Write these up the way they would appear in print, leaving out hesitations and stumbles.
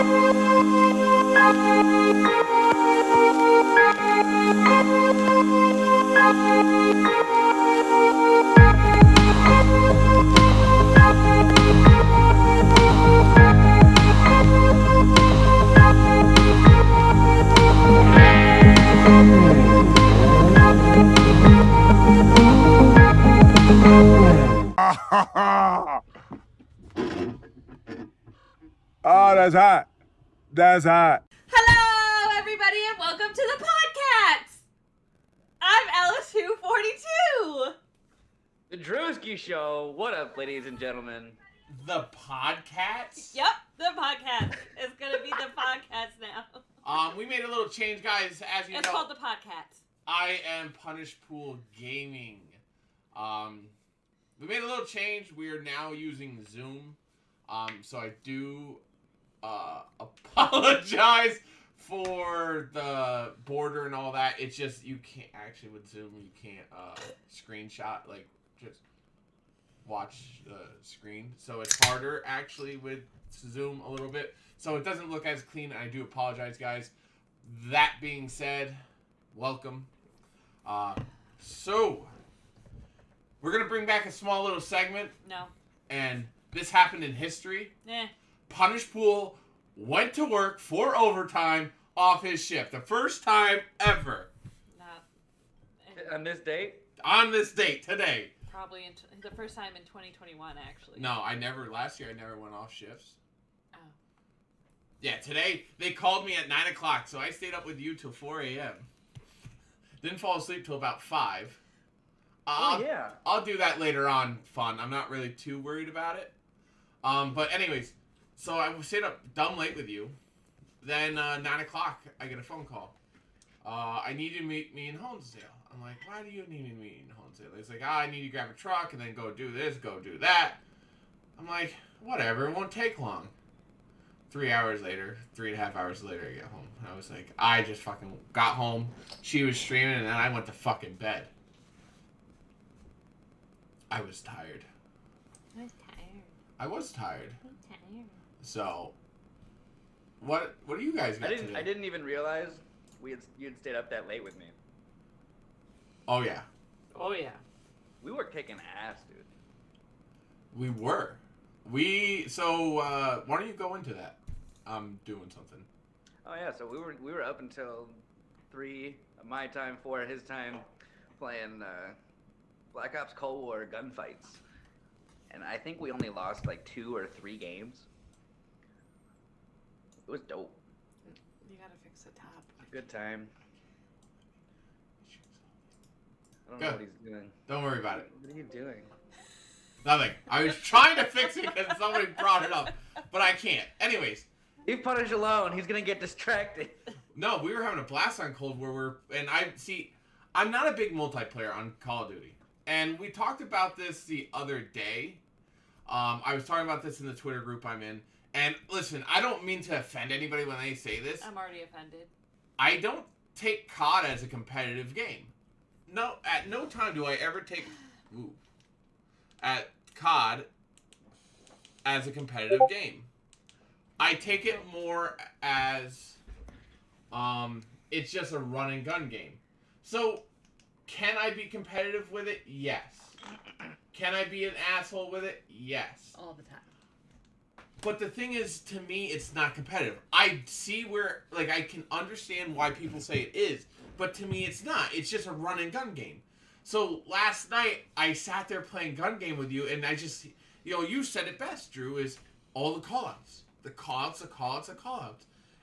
Oh, that's hot. That's hot. Hello, everybody, and welcome to the podcast. I'm Alice242. The Drewski Show. What up, ladies and gentlemen? The podcast? Yep, the podcast. It's going to be the podcast now. We made a little change, guys. As you know, it's called the podcast. I am Punish Pool Gaming. We made a little change. We are now using Zoom. So I do apologize for the border and all that. It's just you can't actually with Zoom. You can't screenshot, like just watch the screen. So it's harder actually with Zoom a little bit. So it doesn't look as clean. I do apologize, guys. That being said, welcome. So we're gonna bring back a small little segment. No. And this happened in history. Eh. Punish Pool went to work for overtime off his shift. The first time ever. Not. On this date? On this date, today. Probably the first time in 2021, actually. No, last year I never went off shifts. Oh. Yeah, today they called me at 9 o'clock, so I stayed up with you till 4 a.m. Didn't fall asleep till about 5. Yeah. I'll do that later on, fun. I'm not really too worried about it. But anyways, so I stayed up dumb late with you. Then 9 o'clock, I get a phone call. I need you to meet me in Honesdale. I'm like, why do you need me to meet in Honesdale? He's like, I need you to grab a truck and then go do this, go do that. I'm like, whatever, it won't take long. 3 hours later, 3.5 hours later, I get home. I was like, I just fucking got home. She was streaming and then I went to fucking bed. I was tired. I was tired. So, what do you guys got to do? I didn't even realize you'd stayed up that late with me. Oh yeah. Oh, yeah. We were kicking ass, dude. We were. So why don't you go into that? I'm doing something. Oh yeah, so we were up until 3 my time, 4 his time, playing Black Ops Cold War gunfights. And I think we only lost like 2 or 3 games. It was dope. You gotta fix the top. Good time. I don't know what he's doing. Don't worry about it. What are you doing? Nothing. I was trying to fix it because somebody brought it up, but I can't. Anyways. Leave Punish alone. He's gonna get distracted. No, we were having a blast on Cold War. I'm not a big multiplayer on Call of Duty. And we talked about this the other day. I was talking about this in the Twitter group I'm in. And listen, I don't mean to offend anybody when they say this. I'm already offended. I don't take COD as a competitive game. No, at no time do I ever take at COD as a competitive game. I take it more as it's just a run and gun game. So, can I be competitive with it? Yes. Can I be an asshole with it? Yes. All the time. But the thing is, to me, it's not competitive. I see where, like, I can understand why people say it is, but to me, it's not. It's just a run and gun game. So last night, I sat there playing gun game with you, and I just, you said it best, Drew, is all the callouts. The callouts.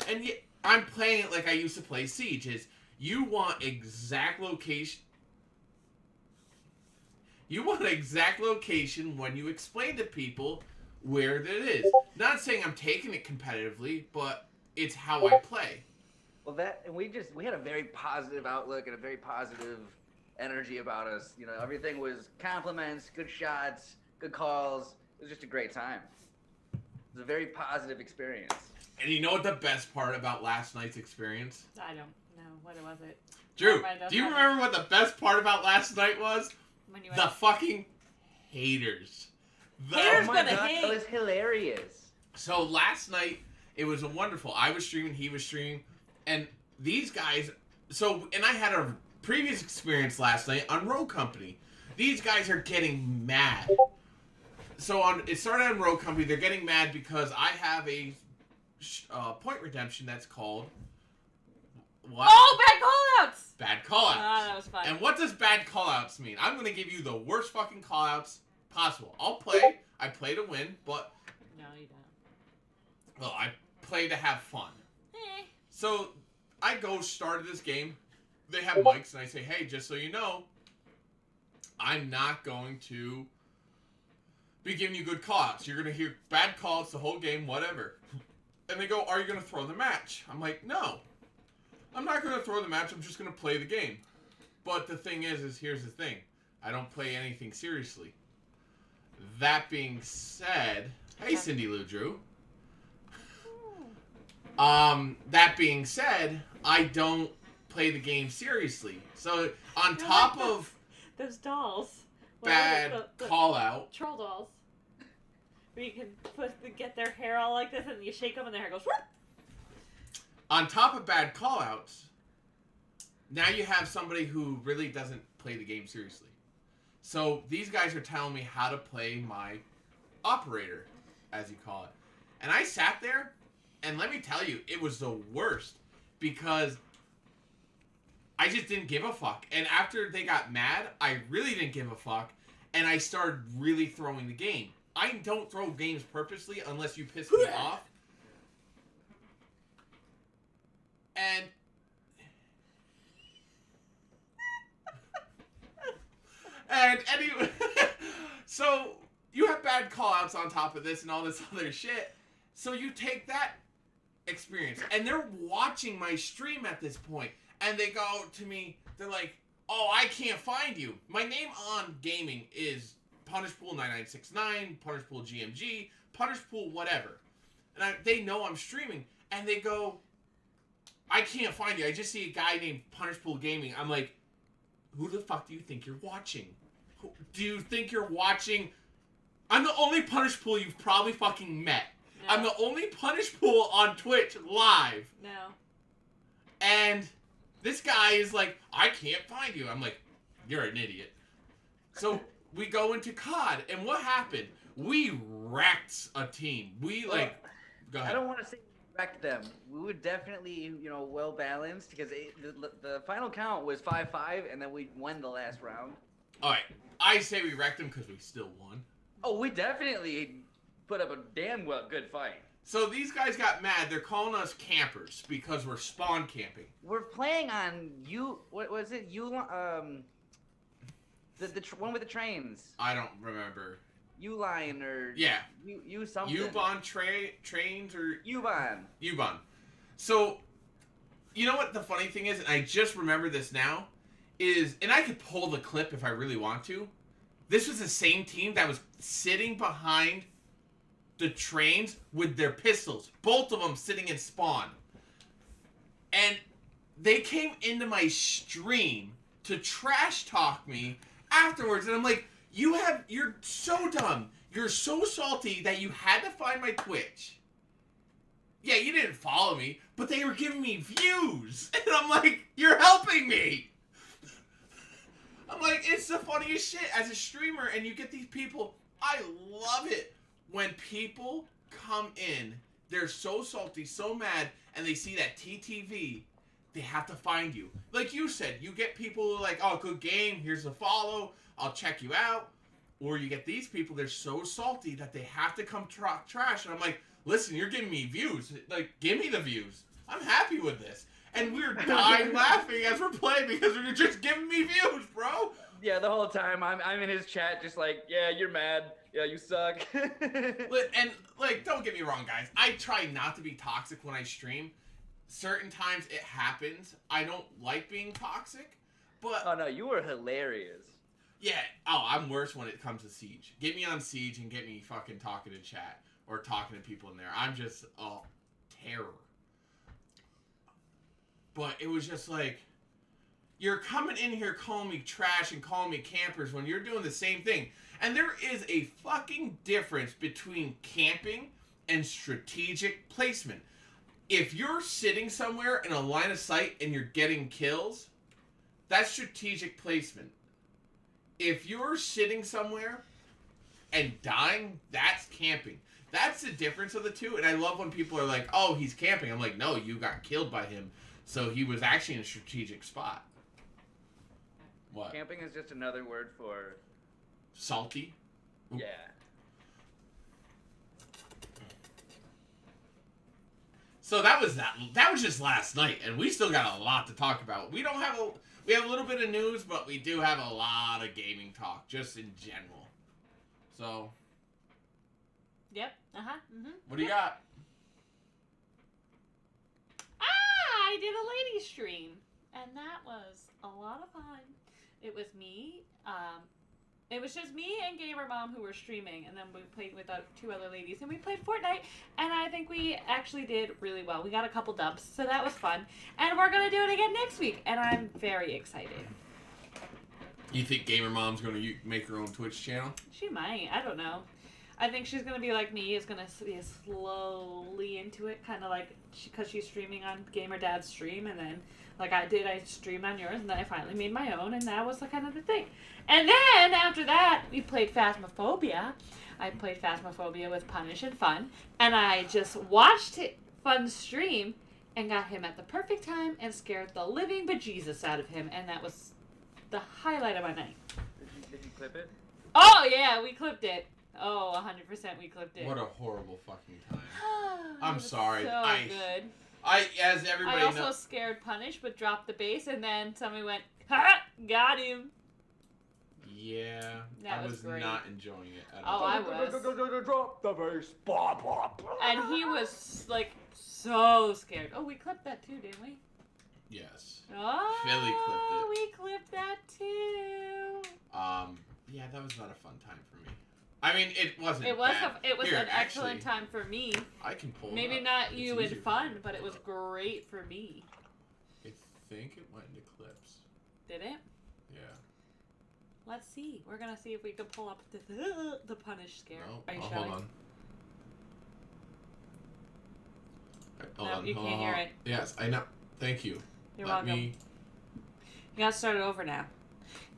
And yet, I'm playing it like I used to play Siege, is you want exact location. You want exact location when you explain to people where it is. Not saying I'm taking it competitively, but it's how I play. Well, we had a very positive outlook and a very positive energy about us. Everything was compliments, good shots, good calls. It was just a great time. It was a very positive experience. And you know what the best part about last night's experience? I don't know. What was it? Drew, do you remember what the best part about last night was? The fucking haters. Haters oh my gonna God, hate. that was hilarious. So last night, It was a wonderful. I was streaming, he was streaming, and these guys. And I had a previous experience last night on Road Company. These guys are getting mad. It started on Road Company. They're getting mad because I have a point redemption that's called what? Oh, bad callouts! Bad callouts. Ah, that was fun. And what does bad callouts mean? I'm going to give you the worst fucking callouts possible. I'll play. I play to win, but... No, you don't. Well, I play to have fun. So, I go start this game. They have mics, and I say, hey, just so you know, I'm not going to be giving you good callouts. You're going to hear bad callouts the whole game, whatever. And they go, are you going to throw the match? I'm like, no. I'm not going to throw the match. I'm just going to play the game. But the thing is here's the thing. I don't play anything seriously. That being said... Hey, Cindy Lou Drew. That being said, I don't play the game seriously. So, on top of... Those dolls. Bad call-out. Troll dolls. Where you can get their hair all like this and you shake them and their hair goes... Whoop! On top of bad callouts, now you have somebody who really doesn't play the game seriously. So these guys are telling me how to play my operator, as you call it. And I sat there, and let me tell you, it was the worst. Because I just didn't give a fuck. And after they got mad, I really didn't give a fuck. And I started really throwing the game. I don't throw games purposely unless you piss me off. And anyway, so you have bad callouts on top of this and all this other shit. So you take that experience, and they're watching my stream at this point, and they go to me, they're like, oh, I can't find you. My name on gaming is PunishPool9969, PunishPool GMG, PunishPool whatever. And they know I'm streaming, and they go, I can't find you. I just see a guy named Punishpool Gaming. I'm like, who the fuck do you think you're watching? Do you think you're watching? I'm the only Punishpool you've probably fucking met. No. I'm the only Punishpool on Twitch live. No. And this guy is like, I can't find you. I'm like, you're an idiot. So we go into COD, and what happened? We wrecked a team. We like, go ahead. I don't want to say wrecked them. We were definitely, well balanced because the final count was 5-5, and then we won the last round. All right, I say we wrecked them because we still won. Oh, we definitely put up a damn good fight. So these guys got mad. They're calling us campers because we're spawn camping. We're playing on what was it? The one with the trains. I don't remember. Uline or yeah. U something. U-Bahn trains or U-Bahn. U-Bahn. So, you know what the funny thing is, and I just remember this now, is, and I could pull the clip if I really want to. This was the same team that was sitting behind the trains with their pistols. Both of them sitting in spawn. And they came into my stream to trash talk me afterwards. And I'm like, you're so dumb. You're so salty that you had to find my Twitch. Yeah, you didn't follow me, but they were giving me views. And I'm like, you're helping me. I'm like, it's the funniest shit as a streamer, and you get these people. I love it when people come in, they're so salty, so mad, and they see that TTV, they have to find you. Like you said, you get people who are like, oh, good game, here's a follow, I'll check you out. Or you get these people, they're so salty that they have to come trash. And I'm like, listen, you're giving me views. Like, give me the views. I'm happy with this. And we're dying laughing as we're playing because you're just giving me views, bro. Yeah, the whole time I'm in his chat just like, yeah, you're mad. Yeah, you suck. And, like, don't get me wrong, guys. I try not to be toxic when I stream. Certain times it happens. I don't like being toxic, but... Oh, no, you were hilarious. Yeah. Oh, I'm worse when it comes to Siege. Get me on Siege and get me fucking talking to chat or talking to people in there. I'm just, terror. But it was just like, you're coming in here calling me trash and calling me campers when you're doing the same thing. And there is a fucking difference between camping and strategic placement. If you're sitting somewhere in a line of sight and you're getting kills, that's strategic placement. If you're sitting somewhere and dying, that's camping. That's the difference of the two. And I love when people are like, oh, he's camping. I'm like, no, you got killed by him. So he was actually in a strategic spot. What? Camping is just another word for... Salty? Yeah. So that was just last night, and we still got a lot to talk about. We have a little bit of news, but we do have a lot of gaming talk, just in general. So... Yep. What do you got? I did a lady stream, and that was a lot of fun. It was me. It was just me and Gamer Mom who were streaming, and then we played with 2 other ladies, and we played Fortnite, and I think we actually did really well. We got a couple dubs, so that was fun. And we're going to do it again next week, and I'm very excited. You think Gamer Mom's going to make her own Twitch channel? She might. I don't know. I think she's going to be like me, is going to be slowly into it, kind of like, because she's streaming on Gamer Dad's stream, and then, like I did, I streamed on yours, and then I finally made my own, and that was the kind of the thing. And then, after that, we played Phasmophobia. I played Phasmophobia with Punish and Fun, and I just watched Fun's stream, and got him at the perfect time, and scared the living bejesus out of him, and that was the highlight of my night. Did you clip it? Oh, yeah, we clipped it. Oh, 100% we clipped it. What a horrible fucking time. I'm sorry. So good. As everybody I also knows. scared Punish, but dropped the base, and then somebody went, ha! Got him. Yeah, That I was was great. not enjoying it at Oh, all. I was. Drop the base. Blah, blah, blah. And he was, like, so scared. Oh, we clipped that too, didn't we? Yes. Oh, Philly clipped it. we clipped that too. Yeah, that was not a fun time for me. I mean, it wasn't. It was bad. it was Here, an excellent actually, time for me. I can pull. Maybe it up. not It's you and easier for Fun, me. but it was great for me. I think it went into clips. Did it? Yeah. Let's see. We're gonna see if we can pull up the Punish scare. No. Are you hold showing? on. Hold No, on. you hold can't on. hear it. Yes, I know. Thank you. You're Let welcome. me. You gotta start it over now.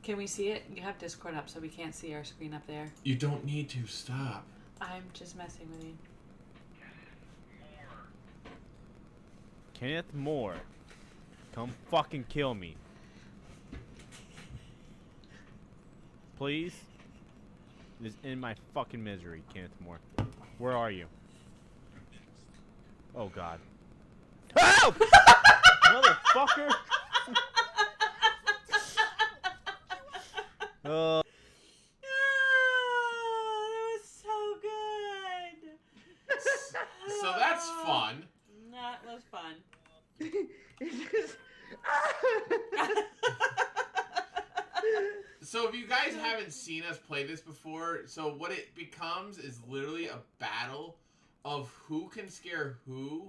Can we see it? You have Discord up, so we can't see our screen up there. You don't need to stop. I'm just messing with you. Kenneth Moore, come fucking kill me. Please? This in my fucking misery, Kenneth Moore. Where are you? Oh god. Help! Motherfucker! Oh, that was so good. So that's fun. That was fun. So if you guys haven't seen us play this before, so what it becomes is literally a battle of who can scare who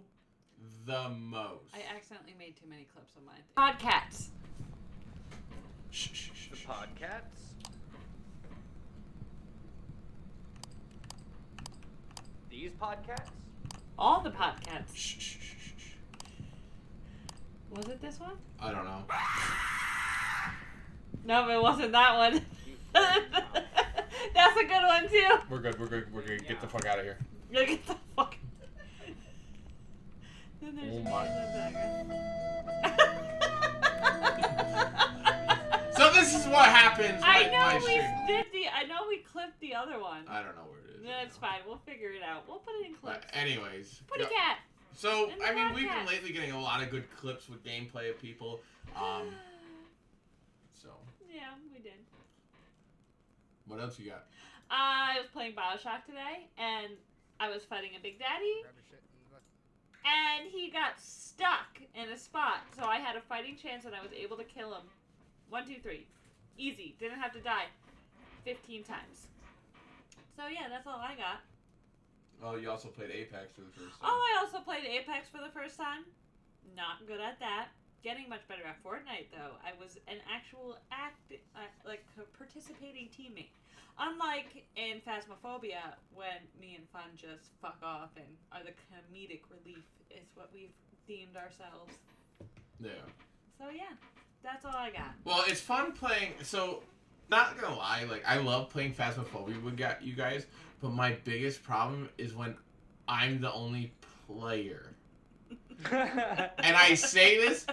the most. I accidentally made too many clips of mine. Podcasts. Shh, shh, shh, The shh. Podcats? These podcasts? All the podcasts. Shh, shh, shh, shh, shh. Was it this one? I don't know. No, it wasn't that one. That's a good one too. We're good. We're good. We're good. Get the fuck out of here. Look at the fuck. Then there's Oh me my. in the background. So this is what happens. I my know we stream. did I know we clipped the other one. I don't know where it is. That's fine. We'll figure it out. We'll put it in clips. But anyways. Putty go- cat. So In the I mean, we've been podcast. lately getting a lot of good clips with gameplay of people. So Yeah, we did. what else you got? I was playing Bioshock today, and I was fighting a Big Daddy, and he got stuck in a spot, so I had a fighting chance, and I was able to kill him. 1, 2, 3. Easy. Didn't have to die 15 times. So yeah, that's all I got. Oh, you also played Apex for the first time. Oh, I also played Apex for the first time. Not good at that. Getting much better at Fortnite, though. I was an actual participating teammate. Unlike in Phasmophobia, when me and Fun just fuck off and are the comedic relief, is what we've deemed ourselves. Yeah. So yeah, that's all I got. Well, it's fun playing. So, not gonna lie, like I love playing Phasmophobia with you guys, but my biggest problem is when I'm the only player. And I say this,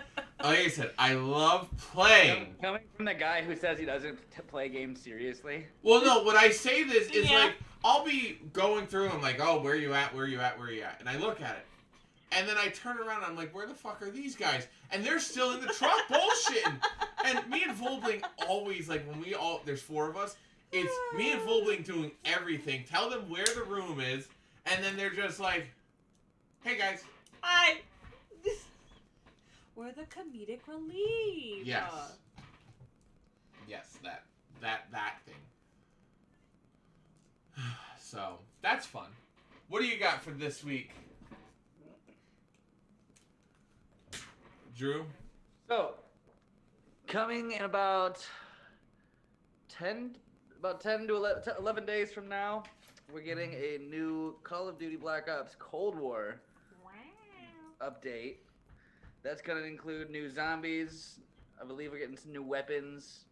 like I said, I love playing. Coming from the guy who says he doesn't play games seriously. Well, no, when I say this is Yeah. like I'll be going through. I'm like, oh, where you at? Where you at? Where you at? And I look at it, and then I turn around. I'm like, where the fuck are these guys? And they're still in the truck bullshitting. And me and Volbling always like when there's 4 of us. It's me and Volbling doing everything. Tell them where the room is, and then they're just like, hey guys. Hi. We're the comedic relief. Yes. Yes, that thing. So, that's fun. What do you got for this week? Drew? So, coming in about 10 to 11 days from now, we're getting a new Call of Duty Black Ops Cold War Wow. update. That's going to include new zombies. I believe we're getting some new weapons.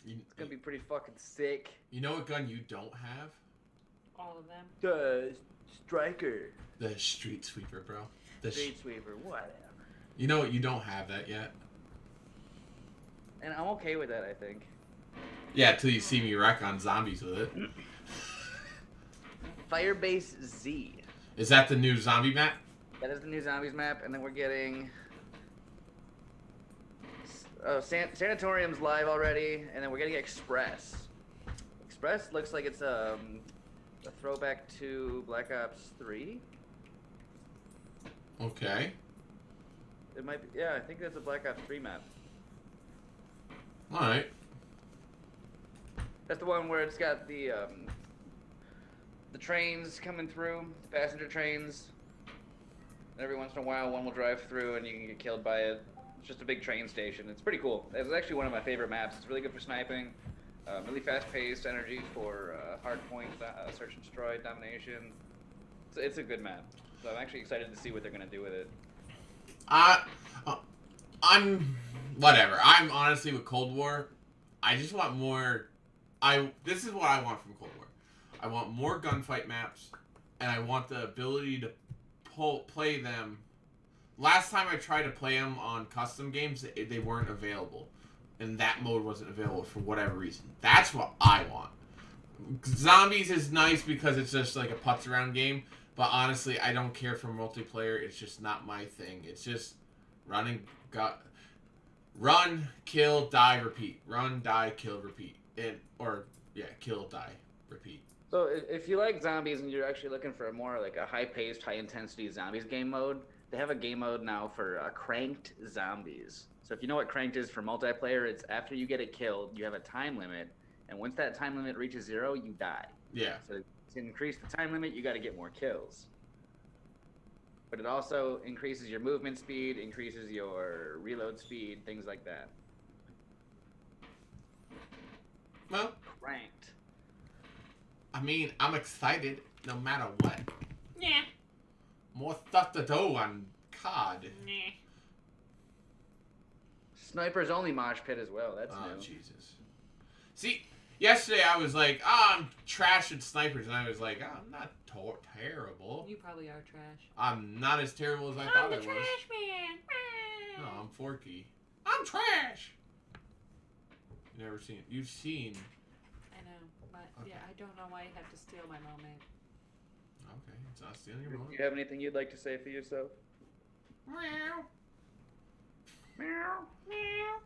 It's going to be pretty fucking sick. You know what gun you don't have? All of them. The Striker. The Street Sweeper, bro. Street Sweeper, whatever. You know what? You don't have that yet. And I'm okay with that, I think. Yeah, till you see me wreck on zombies with it. Firebase Z. Is that the new zombie map? That is the new zombies map, and then we're getting Sanatorium's live already, and then we're getting Express. Express looks like it's a throwback to Black Ops 3. Okay. It might be, yeah, I think that's a Black Ops 3 map. Alright. That's the one where it's got the trains coming through, the passenger trains. And every once in a while, one will drive through, and you can get killed by it. It's just a big train station. It's pretty cool. It's actually one of my favorite maps. It's really good for sniping. Really fast-paced energy for hardpoint search and destroy domination. It's a good map. So I'm actually excited to see what they're gonna do with it. I'm whatever. I'm honestly with Cold War. I just want more. This is what I want from Cold War. I want more gunfight maps, and I want the ability to play them. Last time I tried to play them on custom games, they weren't available, and that mode wasn't available for whatever reason. That's what I want. Zombies is nice because it's just like a putz around game, but honestly, I don't care for multiplayer. It's just not my thing. It's just run, kill, die, repeat. Run, die, kill, repeat. Kill, die, repeat. So if you like zombies and you're actually looking for a more like a high-paced, high-intensity zombies game mode, they have a game mode now for cranked zombies. So if you know what cranked is for multiplayer, it's after you get it killed, you have a time limit, and once that time limit reaches 0, you die. Yeah. So to increase the time limit, you got to get more kills. But it also increases your movement speed, increases your reload speed, things like that. Well, Cranked. I mean, I'm excited no matter what. Yeah. More stuff to do on COD. Nah. Sniper's only mosh pit as well. That's Oh, new. Jesus. See, yesterday I was like, I'm trash at snipers, and I was like, I'm not terrible. You probably are trash. I'm not as terrible as I I'm thought the I was. trash man. No, I'm Forky. I'm trash. You never seen it. You've seen. I know, but Okay. yeah, I don't know why you have to steal my moment. Okay, it's not stealing your Do moment. you have anything you'd like to say for yourself? Meow. Meow. Meow.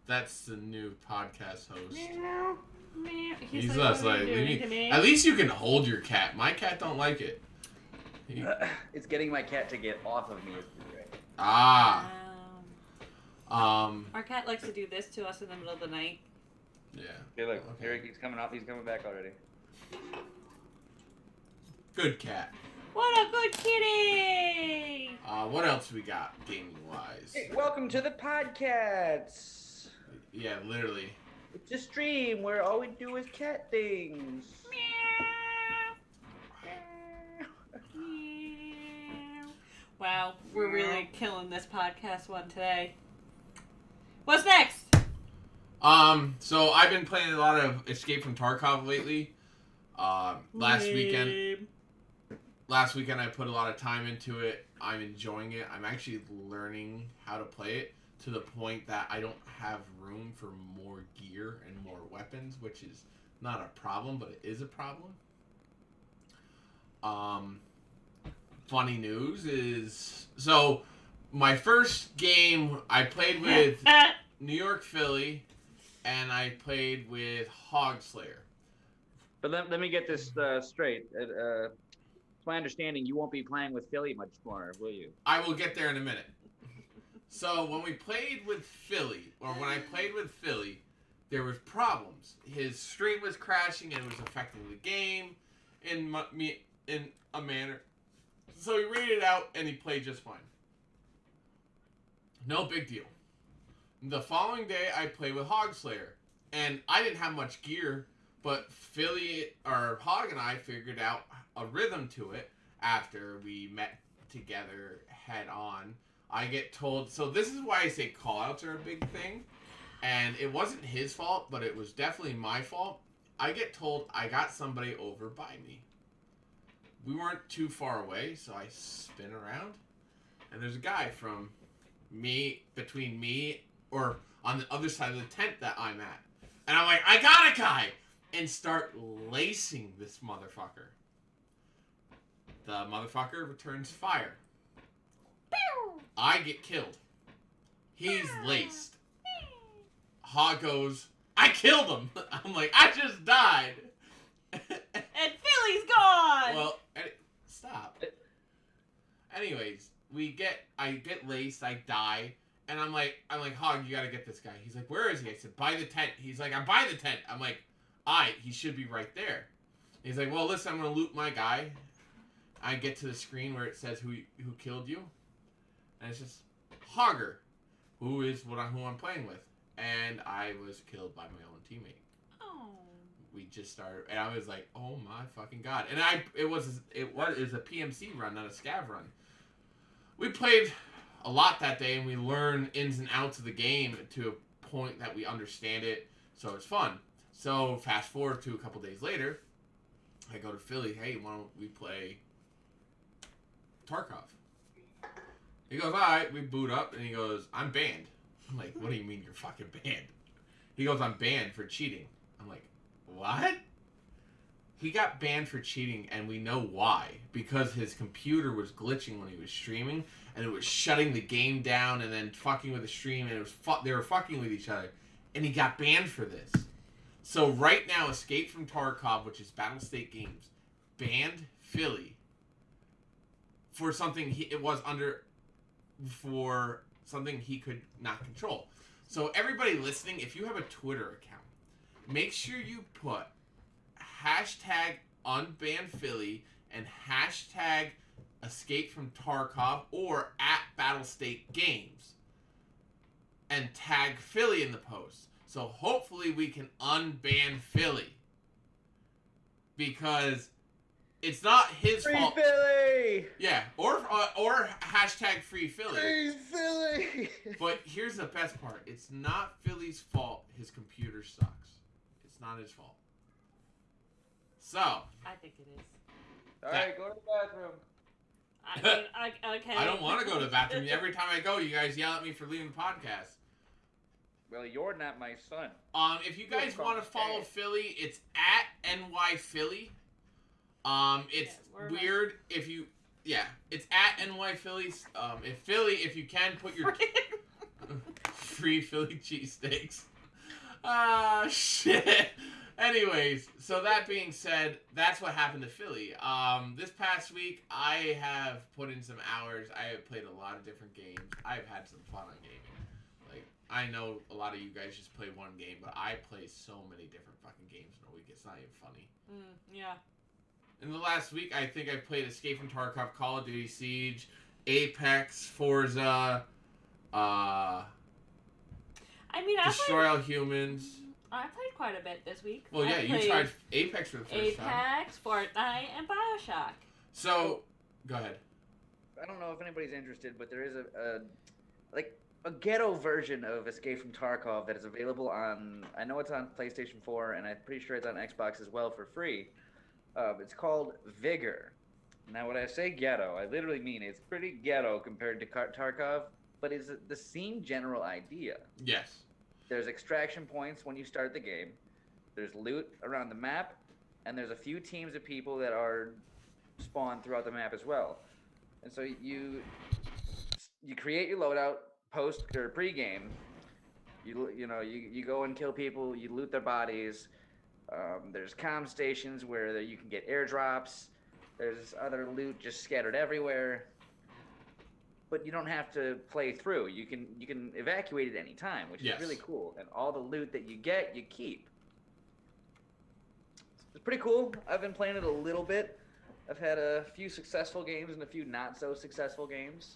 That's the new podcast host. Meow. Meow. He's like, just what are like, you doing to me? at least you can hold your cat. My cat don't like it. It's getting my cat to get off of me. Ah. Our cat likes to do this to us in the middle of the night. Yeah. Hey, look, Okay. here he's coming off. He's coming back already. Good cat. What a good kitty! What else we got gaming wise? Hey, welcome to the podcast. Yeah, literally. It's a stream where all we do is cat things. Wow, we're really killing this podcast one today. What's next? So I've been playing a lot of Escape from Tarkov lately. Last weekend I put a lot of time into it. I'm enjoying it. I'm actually learning how to play it to the point that I don't have room for more gear and more weapons, which is not a problem, but it is a problem. Funny news is, so my first game I played with New York Philly, and I played with Hog Slayer. But let me get this straight. It's my understanding you won't be playing with Philly much more, will you? I will get there in a minute. So when we played with Philly, or when I played with Philly, there was problems. His stream was crashing and it was affecting the game in a manner. So he rated out and he played just fine. No big deal. The following day I played with Hog Slayer, and I didn't have much gear, but Philly or Hog and I figured out a rhythm to it after we met together head on. I get told, so this is why I say callouts are a big thing, and it wasn't his fault, but it was definitely my fault. I get told I got somebody over by me. We weren't too far away, so I spin around, and there's a guy between me, or on the other side of the tent that I'm at. And I'm like, I got a guy! And start lacing this motherfucker. The motherfucker returns fire. I get killed. He's laced. Hog goes, I killed him! I'm like, I just died! And Philly's gone! Well, stop. Anyways, I get laced, I die, and I'm like, Hog, you gotta get this guy. He's like, where is he? I said, by the tent. He's like, I'm by the tent. I'm like, he should be right there. He's like, well, listen, I'm gonna loot my guy. I get to the screen where it says who killed you, and it's just Hogger, who I'm playing with, and I was killed by my own teammate. We just started, and I was like, "Oh my fucking god!" And it was a PMC run, not a scav run. We played a lot that day, and we learned ins and outs of the game to a point that we understand it, so it's fun. So fast forward to a couple days later, I go to Philly. Hey, why don't we play Tarkov? He goes, "All right." We boot up, and he goes, "I'm banned." I'm like, "What do you mean you're fucking banned?" He goes, "I'm banned for cheating." I'm like, what? He got banned for cheating, and we know why. Because his computer was glitching when he was streaming, and it was shutting the game down and then fucking with the stream, and they were fucking with each other. And he got banned for this. So right now, Escape from Tarkov, which is Battlestate Games, banned Philly for something he could not control. So everybody listening, if you have a Twitter account, make sure you put hashtag #unbanphilly and hashtag Escape from Tarkov or @Battlestate Games and tag Philly in the post. So hopefully we can unban Philly. Because it's not his fault. Free Philly! Yeah, or hashtag Free Philly. Free Philly! But here's the best part. It's not Philly's fault his computer sucks. It's not his fault. So. I think it is. Alright, go to the bathroom. Okay. I don't want to go to the bathroom. Every time I go, you guys yell at me for leaving the podcast. Well, you're not my son. If you guys want to follow Philly, it's @NYPhilly. It's weird if you... Yeah, it's @NYPhilly. If you can, put your... free Philly cheesesteaks. Shit. Anyways, so that being said, that's what happened to Philly. This past week, I have put in some hours. I have played a lot of different games. I've had some fun on gaming. Like, I know a lot of you guys just play one game, but I play so many different fucking games in a week. It's not even funny. Yeah. In the last week, I think I've played Escape from Tarkov, Call of Duty Siege, Apex, Forza, I mean, Destroy All Humans. I played quite a bit this week. Well, yeah, I you played tried Apex for the first time. Apex, Fortnite, and Bioshock. So, go ahead. I don't know if anybody's interested, but there is a ghetto version of Escape from Tarkov that is available on. I know it's on PlayStation 4, and I'm pretty sure it's on Xbox as well for free. It's called Vigor. Now, when I say ghetto, I literally mean it's pretty ghetto compared to Tarkov, but it's the same general idea. Yes. There's extraction points when you start the game. There's loot around the map, and there's a few teams of people that are spawned throughout the map as well. And so you create your loadout post or pre-game. You go and kill people. You loot their bodies. There's comm stations where you can get airdrops. There's other loot just scattered everywhere. But you don't have to play through. You can evacuate at any time, which is really cool. And all the loot that you get, you keep. It's pretty cool. I've been playing it a little bit. I've had a few successful games and a few not so successful games.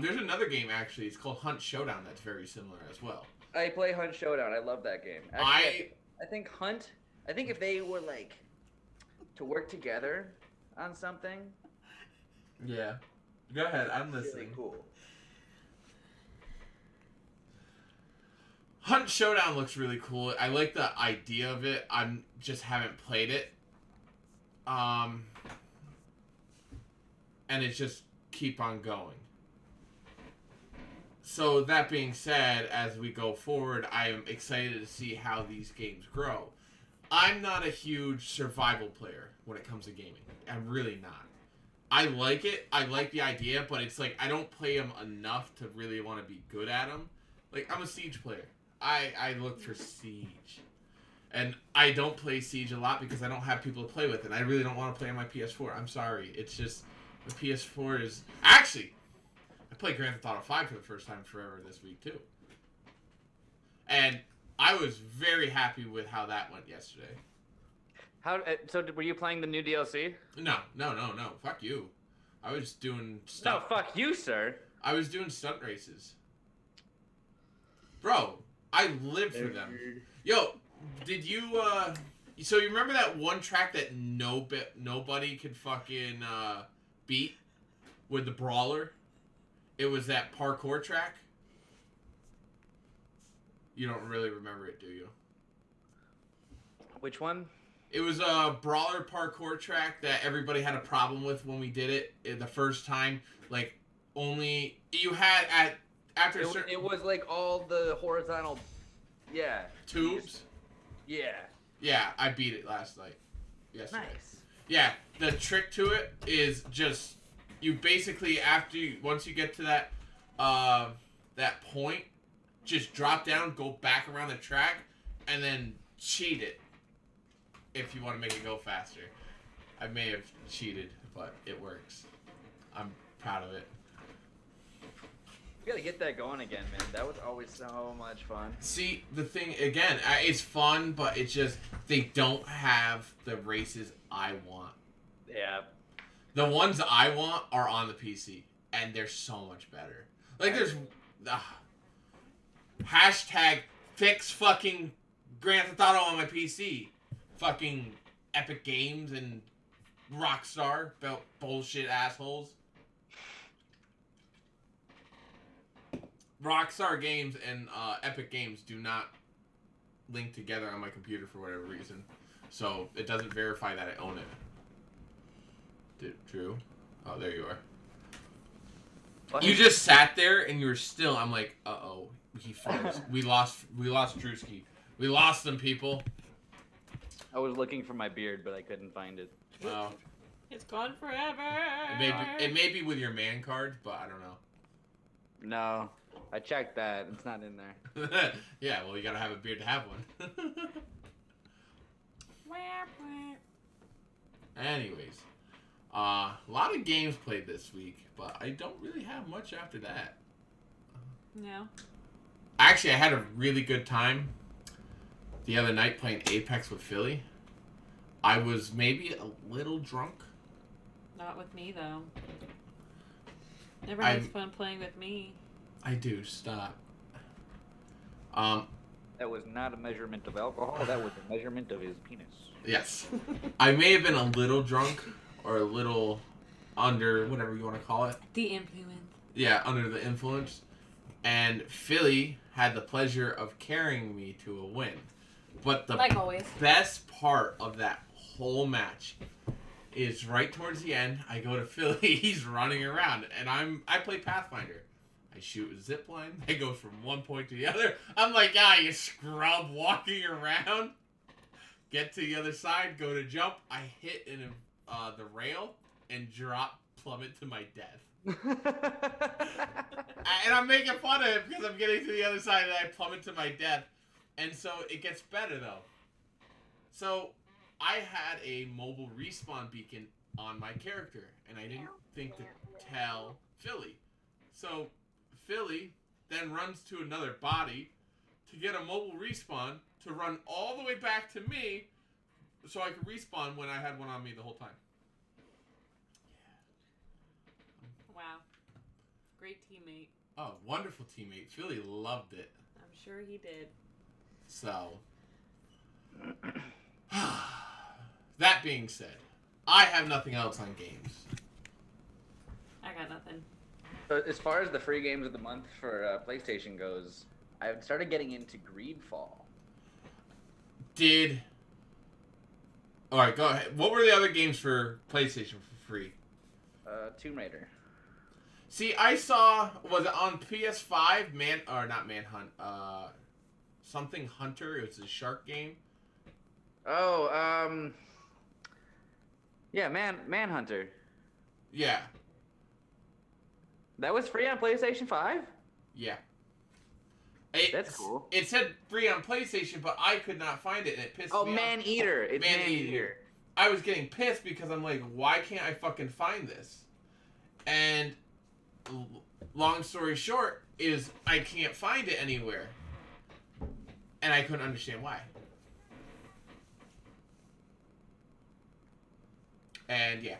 There's another game actually. It's called Hunt Showdown. That's very similar as well. I play Hunt Showdown. I love that game. Actually, I think Hunt. I think if they were like to work together on something. Yeah. Go ahead. I'm Really listening. cool. Hunt Showdown looks really cool. I like the idea of it. I just haven't played it. And it's just keep on going. So that being said, as we go forward, I am excited to see how these games grow. I'm not a huge survival player when it comes to gaming. I'm really not. I like it. I like the idea, but it's like I don't play them enough to really want to be good at them. Like, I'm a Siege player. I look for Siege. And I don't play Siege a lot because I don't have people to play with, and I really don't want to play on my PS4. I'm sorry. It's just, the PS4 is... Actually, I played Grand Theft Auto 5 for the first time forever this week, too. And I was very happy with how that went yesterday. So were you playing the new DLC? No. Fuck you. I was doing stuff. No, fuck you, sir. I was doing stunt races. Bro, I live for them. Yo, did you, so you remember that one track that nobody could fucking, beat? With the brawler? It was that parkour track? You don't really remember it, do you? Which one? It was a brawler parkour track that everybody had a problem with when we did it the first time. Like, only you had after a certain... It was like all the horizontal, tubes. Yeah. Yeah, I beat it last night. Yesterday. Nice. Yeah, the trick to it is just you basically once you get to that point, just drop down, go back around the track, and then cheat it. If you want to make it go faster. I may have cheated, but it works. I'm proud of it. You gotta get that going again, man. That was always so much fun. See, the thing, again, it's fun, but it's just, they don't have the races I want. Yeah. The ones I want are on the PC, and they're so much better. Like, there's... hashtag fix fucking Grand Theft Auto on my PC. Fucking Epic Games and Rockstar, bullshit assholes. Rockstar Games and Epic Games do not link together on my computer for whatever reason. So it doesn't verify that I own it. Drew? Oh, there you are. What? You just sat there and you were still. I'm like, uh-oh. He froze. We lost Drewski. We lost them, people. I was looking for my beard, but I couldn't find it. Well, It's gone forever. it may be with your man card, but I don't know. No, I checked that. It's not in there. Yeah, well, you gotta have a beard to have one. Anyways, a lot of games played this week, but I don't really have much after that. No. Actually, I had a really good time the other night playing Apex with Philly. I was maybe a little drunk. Not with me, though. Never has fun playing with me. I do, stop. That was not a measurement of alcohol. That was a measurement of his penis. Yes. I may have been a little drunk or a little under, whatever you want to call it. The influence. Yeah, under the influence. And Philly had the pleasure of carrying me to a win. But the Like always. best part of that whole match is right towards the end, I go to Philly, he's running around, and I play Pathfinder. I shoot a zip line that goes from one point to the other. I'm like, you scrub walking around. Get to the other side, go to jump. I hit in the rail and drop, plummet to my death. And I'm making fun of it because I'm getting to the other side and I plummet to my death. And so it gets better though. So I had a mobile respawn beacon on my character and I didn't think to tell Philly. So Philly then runs to another body to get a mobile respawn to run all the way back to me so I could respawn when I had one on me the whole time. Wow. Great teammate. Oh, wonderful teammate. Philly loved it. I'm sure he did. So, that being said, I have nothing else on games. I got nothing. So as far as the free games of the month for PlayStation goes, I've started getting into Greedfall. Alright, go ahead. What were the other games for PlayStation for free? Tomb Raider. See, I saw, was it on PS5? Not Manhunt, something Hunter. It was a shark game. Oh, yeah, Manhunter. Yeah. That was free on PlayStation 5? Yeah. That's cool. It said free on PlayStation, but I could not find it, and it pissed me off. Oh, Man-Eater. It's Man-Eater. I was getting pissed because I'm like, why can't I fucking find this? And long story short is I can't find it anywhere. And I couldn't understand why. And yeah,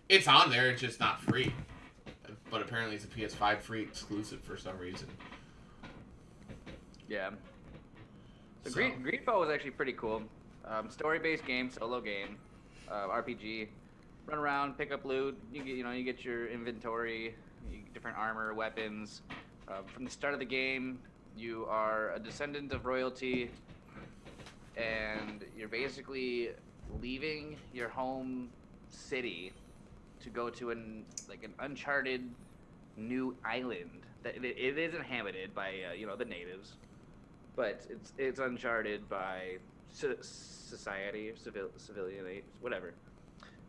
it's on there, it's just not free. But apparently it's a PS5 free exclusive for some reason. Yeah. So Greedfall was actually pretty cool. Story-based game, solo game, RPG. Run around, pick up loot. You get your inventory, you get different armor, weapons. From the start of the game, you are a descendant of royalty, and you're basically leaving your home city to go to an uncharted new island that it is inhabited by the natives, but it's uncharted by society, civilian, whatever.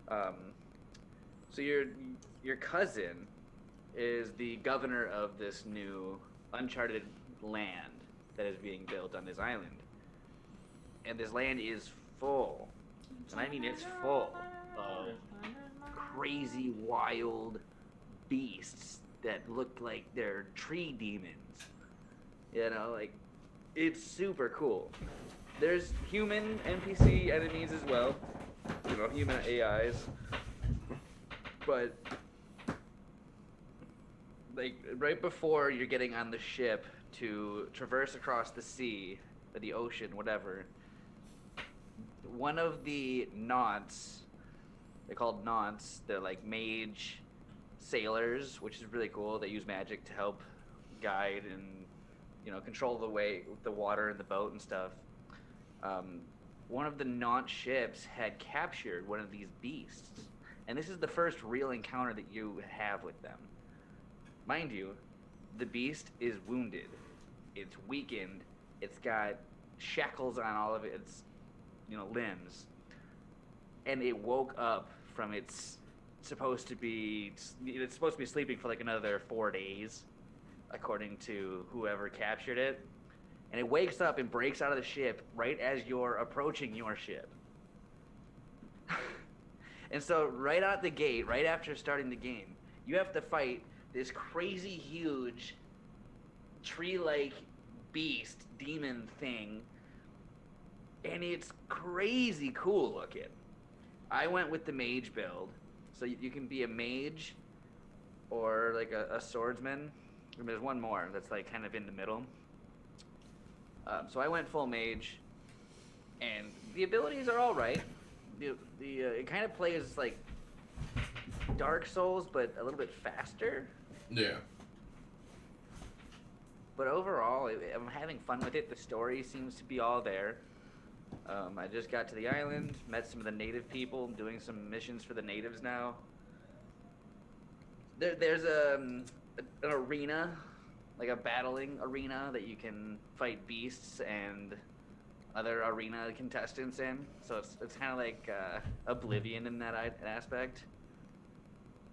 So your cousin is the governor of this new uncharted land that is being built on this island, and this land is full, and I mean it's full of crazy wild beasts that look like they're tree demons. It's super cool. There's human NPC enemies as well, human AIs, but right before you're getting on the ship to traverse across the sea or the ocean, whatever, one of the Naunts, they're called Naunts, they're like mage sailors, which is really cool. They use magic to help guide and control the water and the boat and stuff. One of the Naunt ships had captured one of these beasts, and this is the first real encounter that you have with them. Mind you, the beast is wounded, it's weakened, it's got shackles on all of its limbs, and it woke up from it's supposed to be sleeping for another 4 days, according to whoever captured it. And it wakes up and breaks out of the ship right as you're approaching your ship. And so right out the gate, right after starting the game, you have to fight this crazy huge tree-like beast demon thing, and it's crazy cool looking. I went with the mage build, so you can be a mage or a swordsman. And there's one more that's kind of in the middle. So I went full mage, and the abilities are all right. It kind of plays like Dark Souls, but a little bit faster. Yeah. But overall, I'm having fun with it. The story seems to be all there. I just got to the island, met some of the native people, doing some missions for the natives now. There's an arena, like a battling arena that you can fight beasts and other arena contestants in. So it's kind of like Oblivion in that aspect.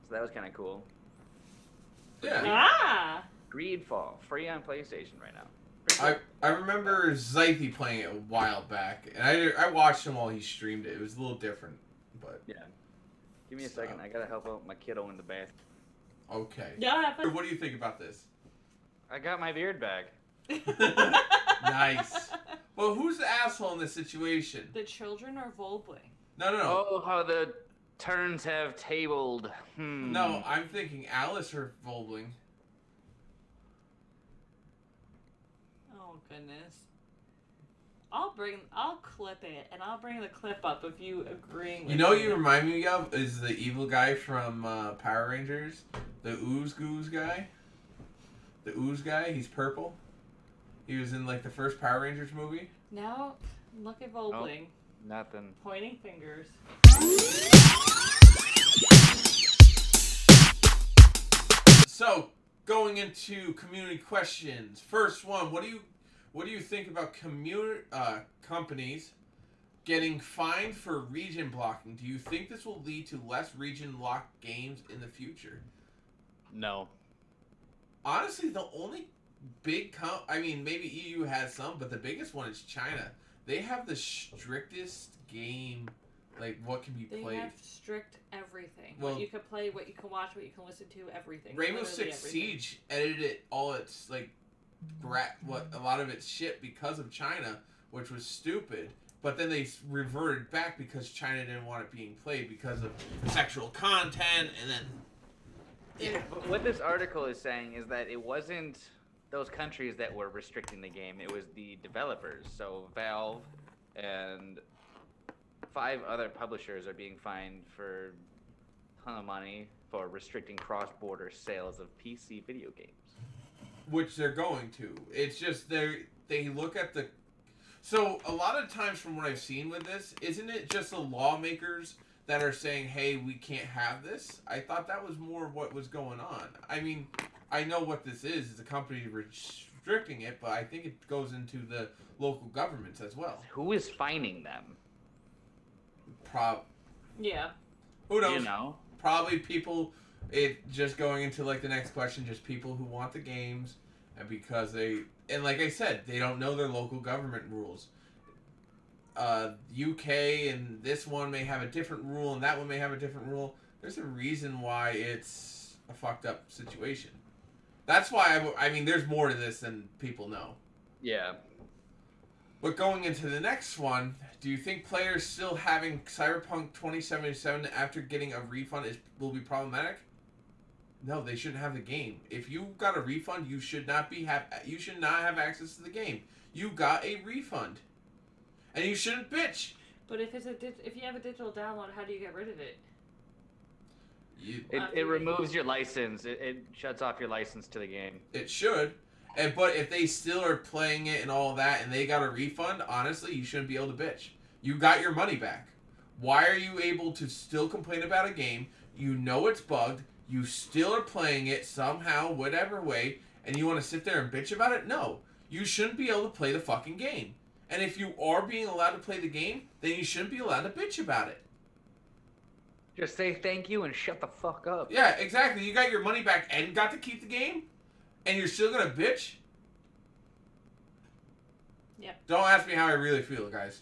So that was kind of cool. Yeah. Ah! Greedfall, free on PlayStation right now. I remember Zythe playing it a while back, and I watched him while he streamed it. It was a little different, but Yeah. Give me a second. I gotta help out my kiddo in the bath. okay. Yeah, What do you think about this? I got my beard back. Nice. Well, who's the asshole in this situation? The children are Volbling. No. Oh, how the turns have tabled. No, I'm thinking Alice or Volbling. Oh goodness. I'll clip it and I'll bring the clip up of you agreeing with You know what me. you remind me of is the evil guy from Power Rangers, the Ooze Goose guy. The Ooze guy, he's purple. He was in like the first Power Rangers movie. Now look at Volbling Nothing. pointing fingers. So, going into community questions. First one, what do you think about companies getting fined for region blocking? Do you think this will lead to less region locked games in the future? No. Honestly, the only big I mean, maybe EU has some, but the biggest one is China. They have the strictest game, like what can be They played. have strict everything. Well, what you can play, what you can watch, what you can listen to, everything. Rainbow Literally Six everything. Siege edited all its like a lot of its shit because of China, which was stupid. But then they reverted back because China didn't want it being played because of sexual content, and then Yeah. But what this article is saying is that it wasn't those countries that were restricting the game. It was the developers. So Valve and 5 other publishers are being fined for a ton of money for restricting cross-border sales of PC video games. which they're going to. It's just they look at the. So a lot of times, from what I've seen with this, isn't it just the lawmakers that are saying, "Hey, we can't have this"? I thought that was more of what was going on. I mean, I know what this is. It's a company restricting it, but I think it goes into the local governments as well. Who is fining them? Yeah. Who knows? You know? Probably people. It just going into like the next question, just people who want the games, and because and like I said, they don't know their local government rules. UK and this one may have a different rule, and that one may have a different rule. There's a reason why it's a fucked up situation. That's why I mean, there's more to this than people know. Yeah. But going into the next one, do you think players still having Cyberpunk 2077 after getting a refund will be problematic? No, they shouldn't have the game. If you got a refund, you should not have access to the game. You got a refund, and you shouldn't bitch. But if you have a digital download, how do you get rid of it? It removes your license. It shuts off your license to the game. It should. But if they still are playing it and all that, and they got a refund, honestly, you shouldn't be able to bitch. You got your money back. Why are you able to still complain about a game? You know it's bugged. You still are playing it somehow, whatever way, and you want to sit there and bitch about it? No. You shouldn't be able to play the fucking game. And if you are being allowed to play the game, then you shouldn't be allowed to bitch about it. Just say thank you and shut the fuck up. Yeah, exactly. You got your money back and got to keep the game? And you're still gonna bitch? Yep. Don't ask me how I really feel, guys.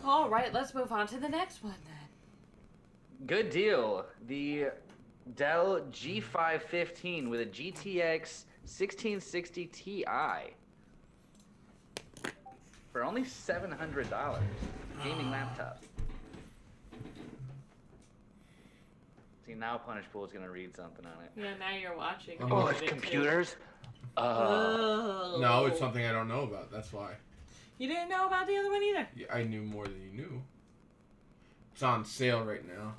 All right, let's move on to the next one then. Good deal. The Dell G515 with a GTX 1660 Ti for only $700. Gaming laptop. See, now Punish Pool is gonna read something on it. Yeah, now you're watching. Oh, it's computers. Oh. No, it's something I don't know about. That's why. You didn't know about the other one either? Yeah, I knew more than you knew. It's on sale right now.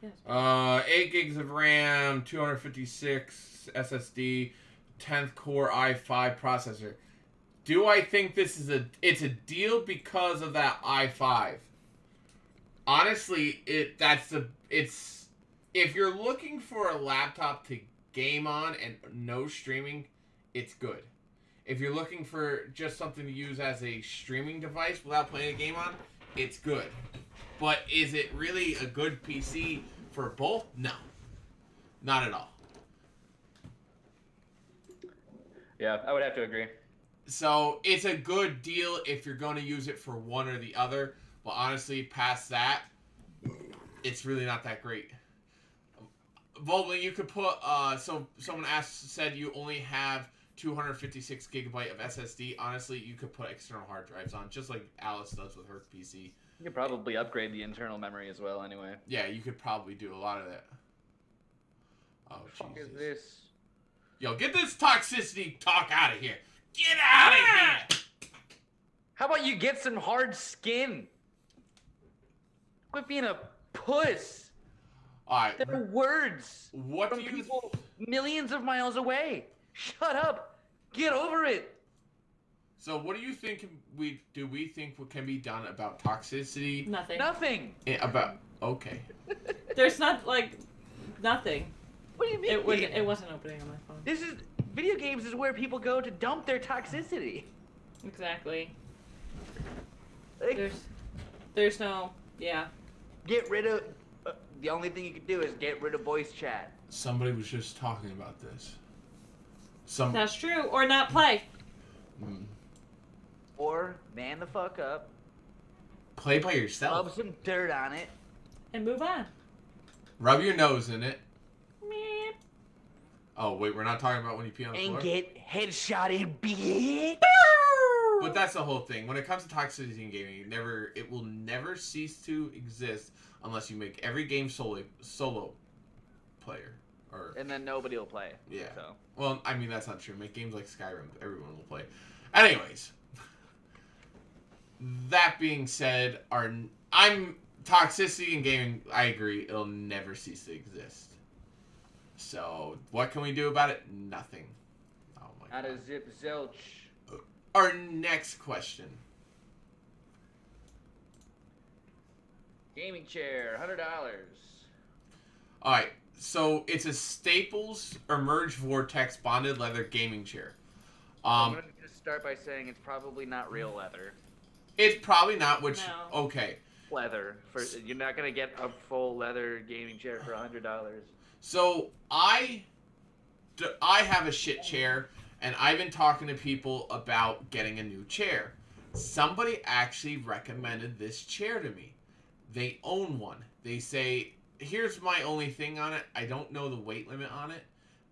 Yes. 8 gigs of RAM, 256 SSD, 10th core i5 processor. Do I think this is it's a deal because of that i5? Honestly, it's if you're looking for a laptop to game on and no streaming, it's good. If you're looking for just something to use as a streaming device without playing a game on, it's good. But is it really a good PC for both? No. Not at all. Yeah, I would have to agree. So it's a good deal if you're going to use it for one or the other. But honestly, past that, it's really not that great. Voltman, you could put, so someone said you only have 256 gigabyte of SSD. Honestly, you could put external hard drives on, just like Alice does with her PC. You could probably upgrade the internal memory as well, anyway. Yeah, you could probably do a lot of that. Oh, What Jesus. is this? Yo, get this toxicity talk out of here. Get out of here. How about you get some hard skin? Quit being a puss. All right. There are words What from do you... people millions of miles away. Shut up. Get over it. So what do you think we think what can be done about toxicity? Nothing. Nothing. Okay. There's not, nothing. What do you mean? It wasn't opening on my phone. This is video games is where people go to dump their toxicity. Exactly. Like, There's no, yeah. get rid of. The only thing you can do is get rid of voice chat. Somebody was just talking about this. That's true. Or not play. Or man the fuck up. Play by Rub yourself. some dirt on it. And move on. Rub your nose in it. Meep. Oh wait, we're not talking about when you pee on the And floor. get headshotted, bitch. But that's the whole thing. When it comes to toxicity in gaming, it will never cease to exist unless you make every game solo player. Or And then nobody will play. yeah. So. Well, I mean that's not true. Make games like Skyrim, everyone will play. Anyways, that being said, toxicity in gaming. I agree, it'll never cease to exist. So what can we do about it? Nothing. Oh my Not god. a zip zilch. Our next question. Gaming chair, $100. All right, so it's a Staples Emerge Vortex bonded leather gaming chair. I'm gonna just start by saying it's probably not real leather. It's probably not. Which No. okay. Leather. You're not gonna get a full leather gaming chair for $100. So I have a shit chair, and I've been talking to people about getting a new chair. Somebody actually recommended this chair to me. They own one. They say, here's my only thing on it. I don't know the weight limit on it.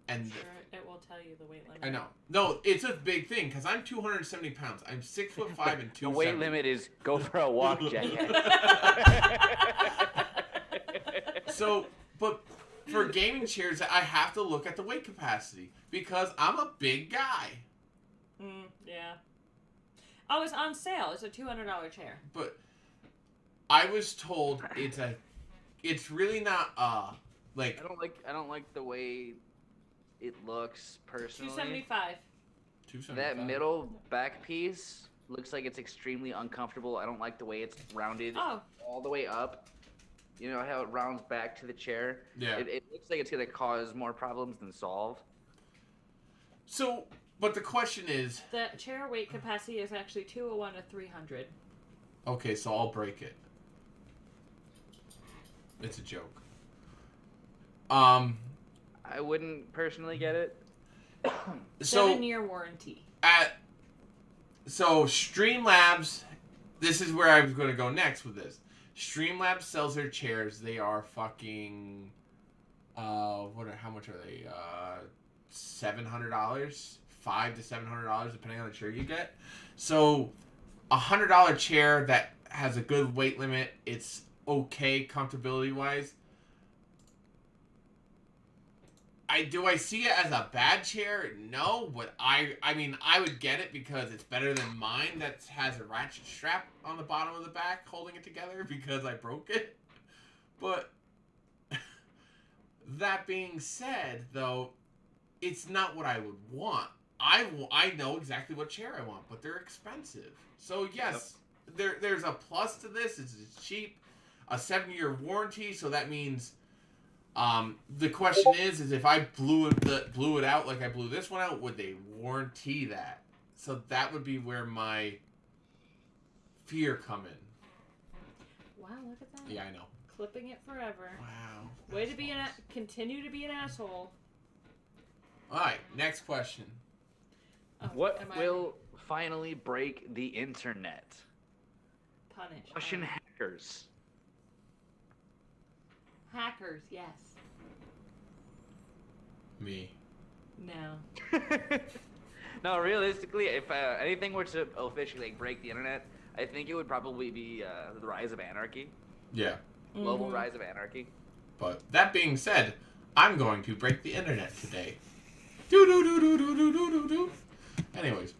And Sure, it will tell you the weight limit. I know. No, it's a big thing because I'm 270 pounds. I'm 6'5" and 270. The weight limit is go for a walk, Jack. So, but for gaming chairs, I have to look at the weight capacity because I'm a big guy. Yeah. Oh, it's on sale. It's a $200 chair. But I was told it's really not like I don't like the way it looks personally. 275. 275. That middle back piece looks like it's extremely uncomfortable. I don't like the way it's rounded Oh. all the way up. You know how it rounds back to the chair? Yeah. It looks like it's going to cause more problems than solve. So, but the question is, The chair weight capacity is actually 201 to 300. okay, so I'll break it. It's a joke. I wouldn't personally get it. So 7-year warranty. So Streamlabs, this is where I was going to go next with this. Streamlabs sells their chairs. They are fucking how much are they? $700, $500 to $700 depending on the chair you get. So $100 chair that has a good weight limit. It's okay comfortability wise. do I see it as a bad chair? No, but I mean I would get it because it's better than mine that has a ratchet strap on the bottom of the back holding it together because I broke it. But that being said, though, it's not what I would want. I know exactly what chair I want, but they're expensive. So yes, there's a plus to this. It's cheap, a 7-year warranty. So that means, the question is if I blew it out like I blew this one out, would they warranty that? So that would be where my fear come in. Wow, look at that. Yeah, I know. Clipping it forever. Wow. Way to be continue to be an asshole. All right, next question. Oh, What am I will finally break the internet? punish? Russian hackers. Hackers, yes. Me. No. No, realistically, if anything were to officially break the internet, I think it would probably be the rise of anarchy. Yeah. Global rise of anarchy. But that being said, I'm going to break the internet today. Do do do do do do do do do. Anyways.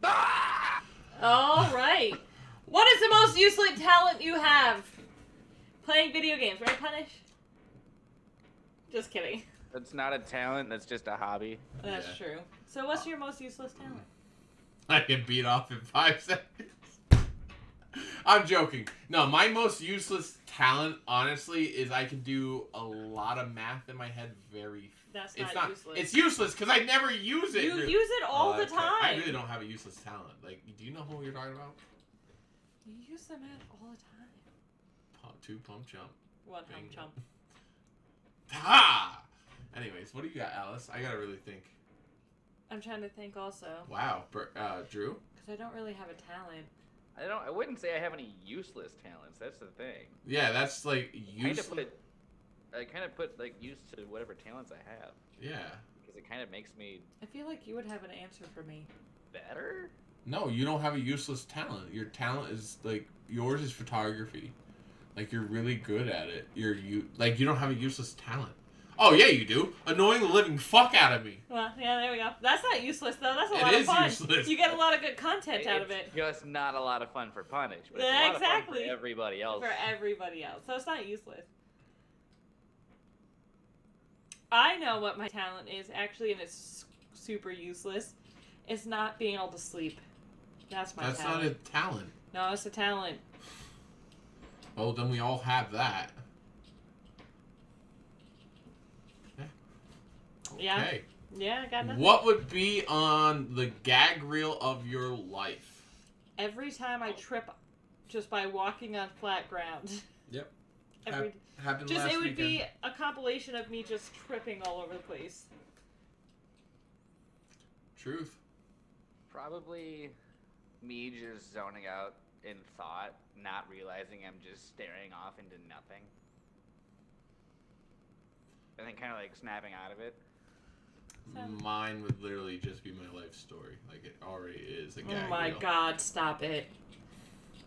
Ah! All right. What is the most useless talent you have? Playing video games, right, Punish? Just kidding. That's not a talent. That's just a hobby. That's Yeah. true. So what's your most useless talent? I get beat off in 5 seconds. I'm joking. No, my most useless talent, honestly, is I can do a lot of math in my head very. That's It's not useless. It's useless because I never use it. You use it all the Okay. time. I really don't have a useless talent. Like, do you know who you're talking about? You use them all the time. Pump, 2 pump jump. One Bingo. jump. Ha! Anyways, what do you got, Alice? I gotta really think. I'm trying to think also. Wow, Drew. Because I don't really have a talent. I wouldn't say I have any useless talents. That's the thing. Yeah, that's like I kind of put like use to whatever talents I have Yeah. because it kind of makes me I feel like you would have an answer for me. better. No, you don't have a useless talent. Your talent is like yours is photography. Like you're really good at it. You don't have a useless talent. Oh yeah, you do. Annoying the living fuck out of me. Well, yeah, there we go. That's not useless though. That's a It lot of is fun. useless. You get a lot of good content out of it. It's just not a lot of fun for Punish, but it's Yeah, a lot of exactly. fun for everybody else. For everybody else. So it's not useless. I know what my talent is actually, and it's super useless. It's not being able to sleep. That's my That's talent. not a talent. No, it's a talent. Oh, then we all have that. Yeah. Okay. Yeah, I got nothing. What would be on the gag reel of your life? Every time I trip just by walking on flat ground. Yep. Happened Just last it would weekend. be a compilation of me just tripping all over the place. Truth. Probably me just zoning out in thought, not realizing I'm just staring off into nothing. And then kind of like snapping out of it. Mine would literally just be my life story. Like it already is a gag Oh my reel. god, stop it.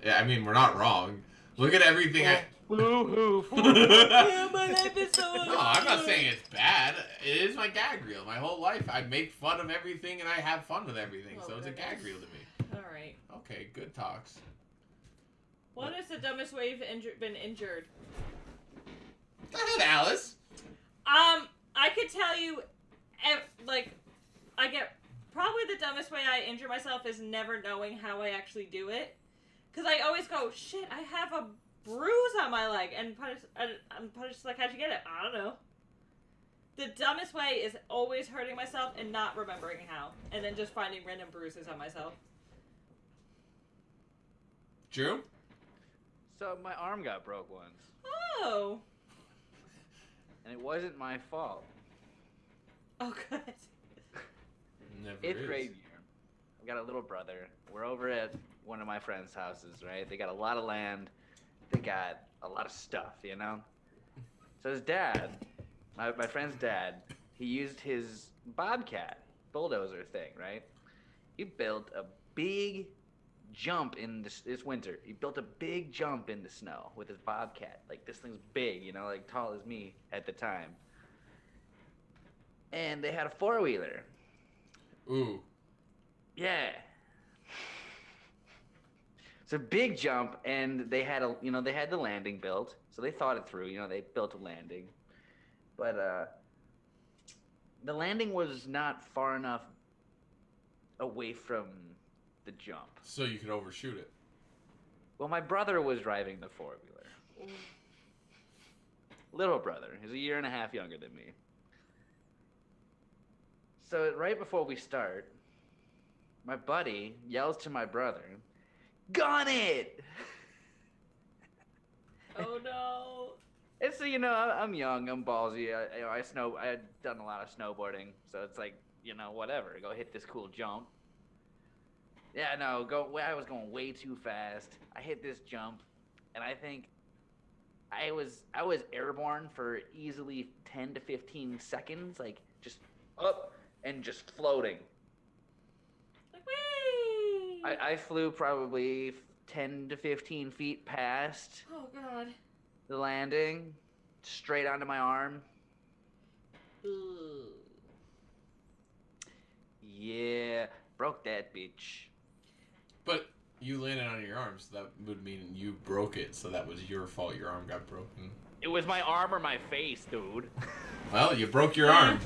Yeah, I mean we're not wrong. Look at everything I. Woohoo! Yeah, my life is so No, I'm not saying it's bad. It is my gag reel. My whole life, I make fun of everything and I have fun with everything. Oh, So it's a goodness. gag reel to me. Alright. Okay, good talks. What is the dumbest way you've been injured? Go ahead, Alice. I could tell you, probably the dumbest way I injure myself is never knowing how I actually do it. Because I always go, shit, I have a bruise on my leg. And I'm punished like, how'd you get it? I don't know. The dumbest way is always hurting myself and not remembering how. And then just finding random bruises on myself. Drew? So my arm got broke once, Oh. and it wasn't my fault. Oh, good. Never 8th is. grade year. I've got a little brother. We're over at one of my friends' houses, right? They got a lot of land. They got a lot of stuff, you know? So his dad, my friend's dad, he used his Bobcat bulldozer thing, right? He built a big jump in this winter. He built a big jump in the snow with his Bobcat. Like, this thing's big, you know, like tall as me at the time. and they had a four-wheeler. Ooh. Yeah. It's a big jump, and they had they had the landing built, so they thought it through. They built a landing, but the landing was not far enough away from the jump. So you could overshoot it. Well, my brother was driving the four-wheeler. Little brother. He's a year and a half younger than me. So right before we start, my buddy yells to my brother, "Gun it!" Oh no. And so I'm young, I'm ballsy. I had done a lot of snowboarding, so it's like whatever. Go hit this cool jump. Yeah, no, I was going way too fast. I hit this jump, and I think I was airborne for easily 10 to 15 seconds, like just up and just floating. Like, whee! I flew probably 10 to 15 feet past Oh god. the landing, straight onto my arm. Ooh. Yeah, broke that bitch. But you landed on your arm, so that would mean you broke it, so that was your fault your arm got broken. It was my arm or my face, dude. Well, you broke your arm.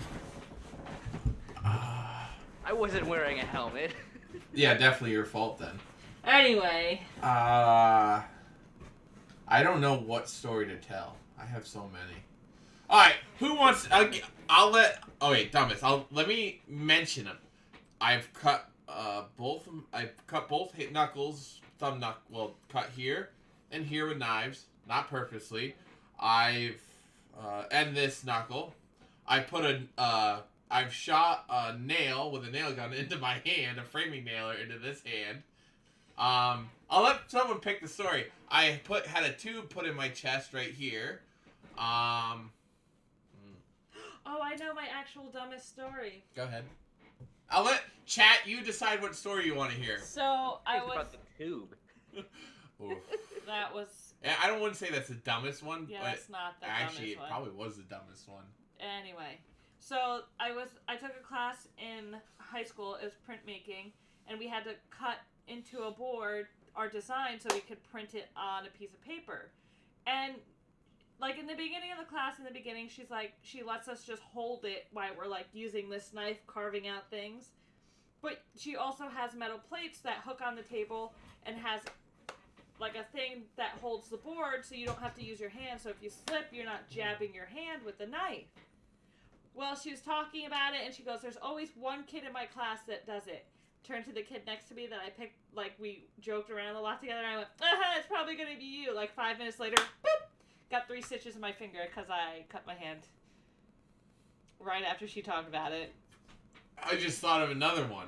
I wasn't wearing a helmet. Yeah, definitely your fault then. Anyway. I don't know what story to tell. I have so many. Alright, who wants... I'll let... Oh, wait, dumbest. Let me mention them. I've cut both knuckles, cut here and here with knives. Not purposely. I've... and this knuckle. I've shot a nail with a nail gun into my hand, a framing nailer into this hand. I'll let someone pick the story. I had a tube put in my chest right here. Oh, I know my actual dumbest story. Go ahead. I'll let chat you decide what story you want to hear. So I was. About the tube. Oof. That was. Yeah, I don't want to say that's the dumbest one, Yeah, but that's not the actually dumbest one. it probably was the dumbest one. Anyway, so I took a class in high school. It was printmaking, and we had to cut into a board our design so we could print it on a piece of paper. And like in the beginning of the class, in the beginning, she lets us just hold it while we're like using this knife carving out things. But she also has metal plates that hook on the table and has like a thing that holds the board so you don't have to use your hand. So if you slip, you're not jabbing your hand with the knife. Well, she was talking about it and she goes, "There's always one kid in my class that does it." Turned to the kid next to me that I picked, like we joked around a lot together, and I went, "It's probably going to be you." Like 5 minutes later, boop, got 3 stitches in my finger because I cut my hand right after she talked about it. I just thought of another one.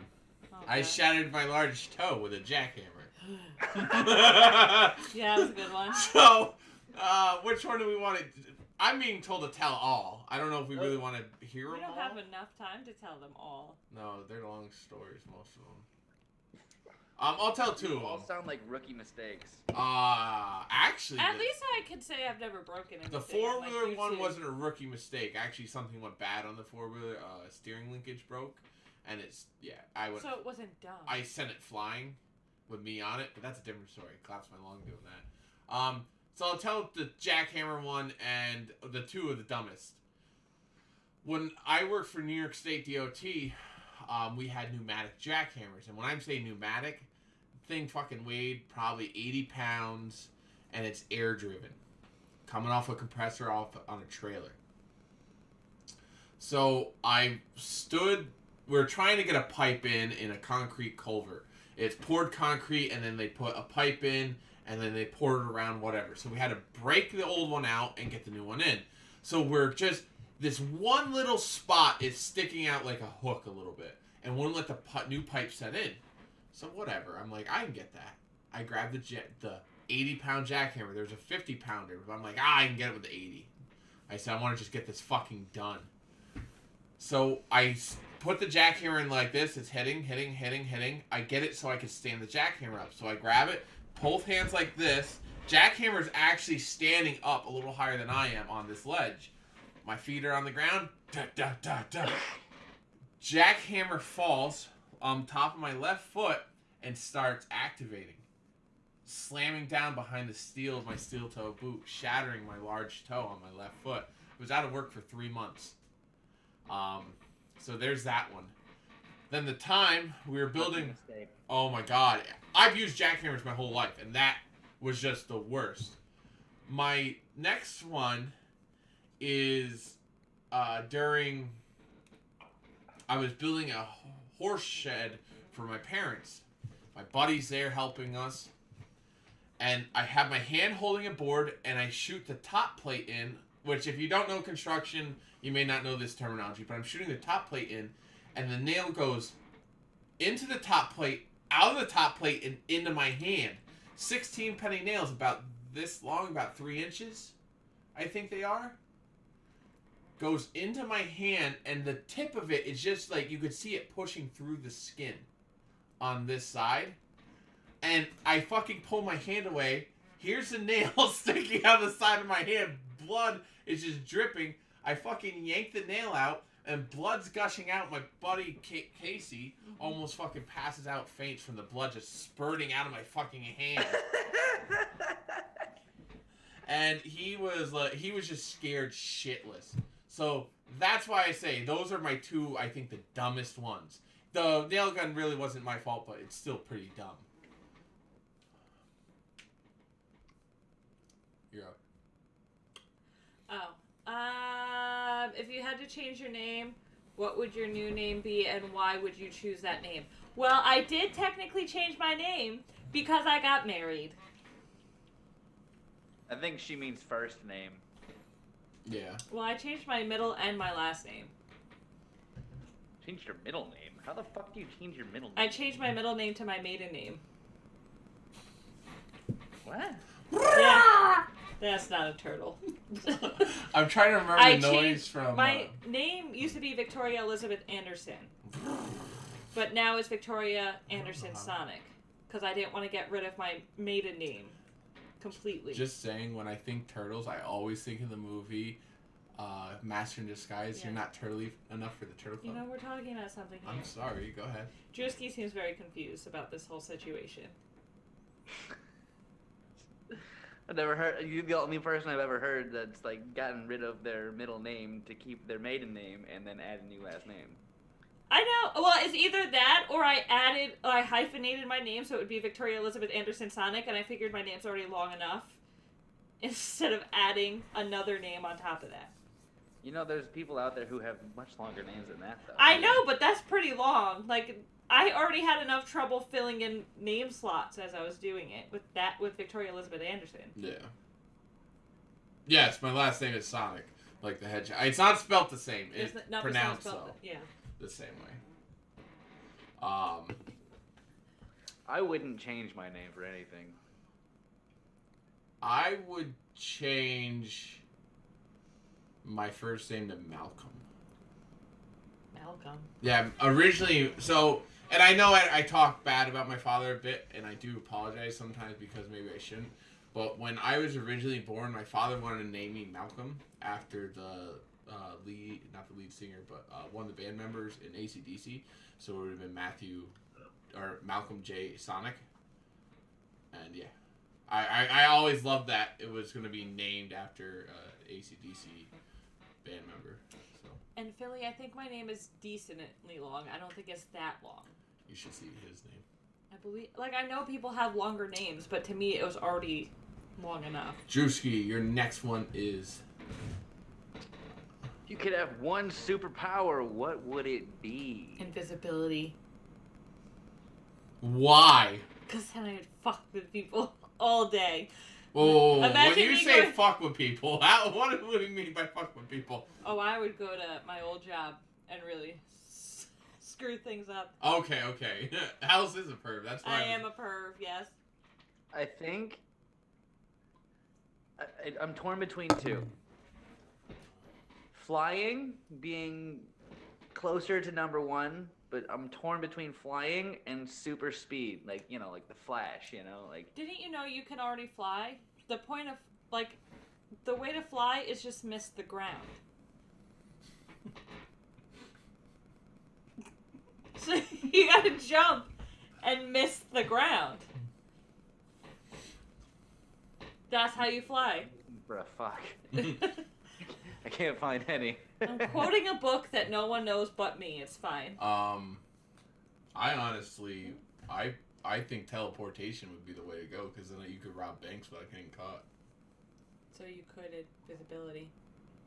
Okay. I shattered my large toe with a jackhammer. Yeah, that was a good one. So, which one do we want to... I'm being told to tell all. I don't know if we really want to hear We them don't all. have enough time to tell them all. No, they're long stories, most of them. I'll tell 2 of All them. sound like rookie mistakes. Actually... At least I could say I've never broken anything. The like four-wheeler you one two. wasn't a rookie mistake. Actually, something went bad on the four-wheeler. Steering linkage broke, and So it wasn't dumb. I sent it flying with me on it, but that's a different story. Collapsed my lung doing that. So I'll tell the jackhammer one and the 2 of the dumbest. When I worked for New York State DOT, we had pneumatic jackhammers, and when I'm saying pneumatic, the thing fucking weighed probably 80 pounds, and it's air-driven, coming off a compressor on a trailer. So we're trying to get a pipe in a concrete culvert. It's poured concrete, and then they put a pipe in, and then they poured it around, whatever. So we had to break the old one out and get the new one in. So this one little spot is sticking out like a hook a little bit, and wouldn't let the new pipe set in. So whatever, I'm like, I can get that. I grabbed the 80-pound jackhammer. There's a 50-pounder, but I'm like, I can get it with the 80. I said, I want to just get this fucking done. So I put the jackhammer in like this. It's hitting. I get it so I can stand the jackhammer up. So I grab it, both hands like this. Jackhammer's actually standing up a little higher than I am on this ledge. My feet are on the ground. Da, da, da, da. Jackhammer falls on top of my left foot and starts activating, slamming down behind the steel of my steel toe boot, shattering my large toe on my left foot. I was out of work for 3 months. So there's that one. Then the time we were building... Oh my god. I've used jackhammers my whole life, and that was just the worst. My next one is during... I was building a horse shed for my parents. My buddy's there helping us. And I have my hand holding a board, and I shoot the top plate in, which if you don't know construction, you may not know this terminology, but I'm shooting the top plate in, and the nail goes into the top plate, out of the top plate, and into my hand. 16 penny nails, about this long, about 3 inches, I think they are. Goes into my hand, and the tip of it is just like, you could see it pushing through the skin on this side. And I fucking pull my hand away. Here's the nail sticking out the side of my hand. Blood is just dripping. I fucking yank the nail out, and blood's gushing out. My buddy Casey almost fucking passes out, faints from the blood just spurting out of my fucking hand. And he was just scared shitless. So that's why I say those are my two, I think, the dumbest ones. The nail gun really wasn't my fault, but it's still pretty dumb. You're up. If you had to change your name, what would your new name be, and why would you choose that name? Well, I did technically change my name because I got married. I think she means first name. Yeah. Well, I changed my middle and my last name. Changed your middle name? How the fuck do you change your middle name? I changed my middle name to my maiden name. What? Yeah. That's not a turtle. I'm trying to remember the noise from... My name used to be Victoria Elizabeth Anderson. But now it's Victoria Anderson Sonic. Because I didn't want to get rid of my maiden name completely. Just saying, when I think turtles, I always think of the movie Master in Disguise. Yeah. You're not turtly enough for the Turtle Club. You know, we're talking about something here. I'm sorry, go ahead. Drewski seems very confused about this whole situation. I've never heard. You're the only person I've ever heard that's like gotten rid of their middle name to keep their maiden name and then add a new last name. I know. Well, it's either that or I hyphenated my name so it would be Victoria Elizabeth Anderson Sonic, and I figured my name's already long enough instead of adding another name on top of that. You know, there's people out there who have much longer names than that, though. I know, but that's pretty long. Like, I already had enough trouble filling in name slots as I was doing it with Victoria Elizabeth Anderson. Yeah. Yes, my last name is Sonic, like the hedgehog. It's not spelt the same. It's not pronounced spelled, so. yeah. The same way. I wouldn't change my name for anything. I would change my first name to Malcolm. Malcolm. Yeah, originally, so, and I know I talk bad about my father a bit, and I do apologize sometimes because maybe I shouldn't, but when I was originally born, my father wanted to name me Malcolm after the not the lead singer, but one of the band members in AC/DC, so it would have been Malcolm J. Sonic, and yeah. I always loved that it was going to be named after AC/DC band member. So. And Philly, I think my name is decently long. I don't think it's that long. You should see his name. I believe, I know people have longer names, but to me it was already long enough. Drewski, your next one is... If you could have one superpower, what would it be? Invisibility. Why? Because then I would fuck with people all day. Oh, when Imagine you me say going- fuck with people, what do you mean by fuck with people? Oh, I would go to my old job and really screw things up. Okay. Alice is a perv. That's why I am a perv, yes. I think I'm torn between two. Flying being closer to number one, but I'm torn between flying and super speed, like the Flash, like. Didn't you know you can already fly? The point of, the way to fly is just miss the ground. So you gotta jump and miss the ground. That's how you fly. Bruh, fuck. I can't find any. I'm quoting a book that no one knows but me. It's fine. I honestly, I think teleportation would be the way to go, because then you could rob banks without getting caught. So you could invisibility.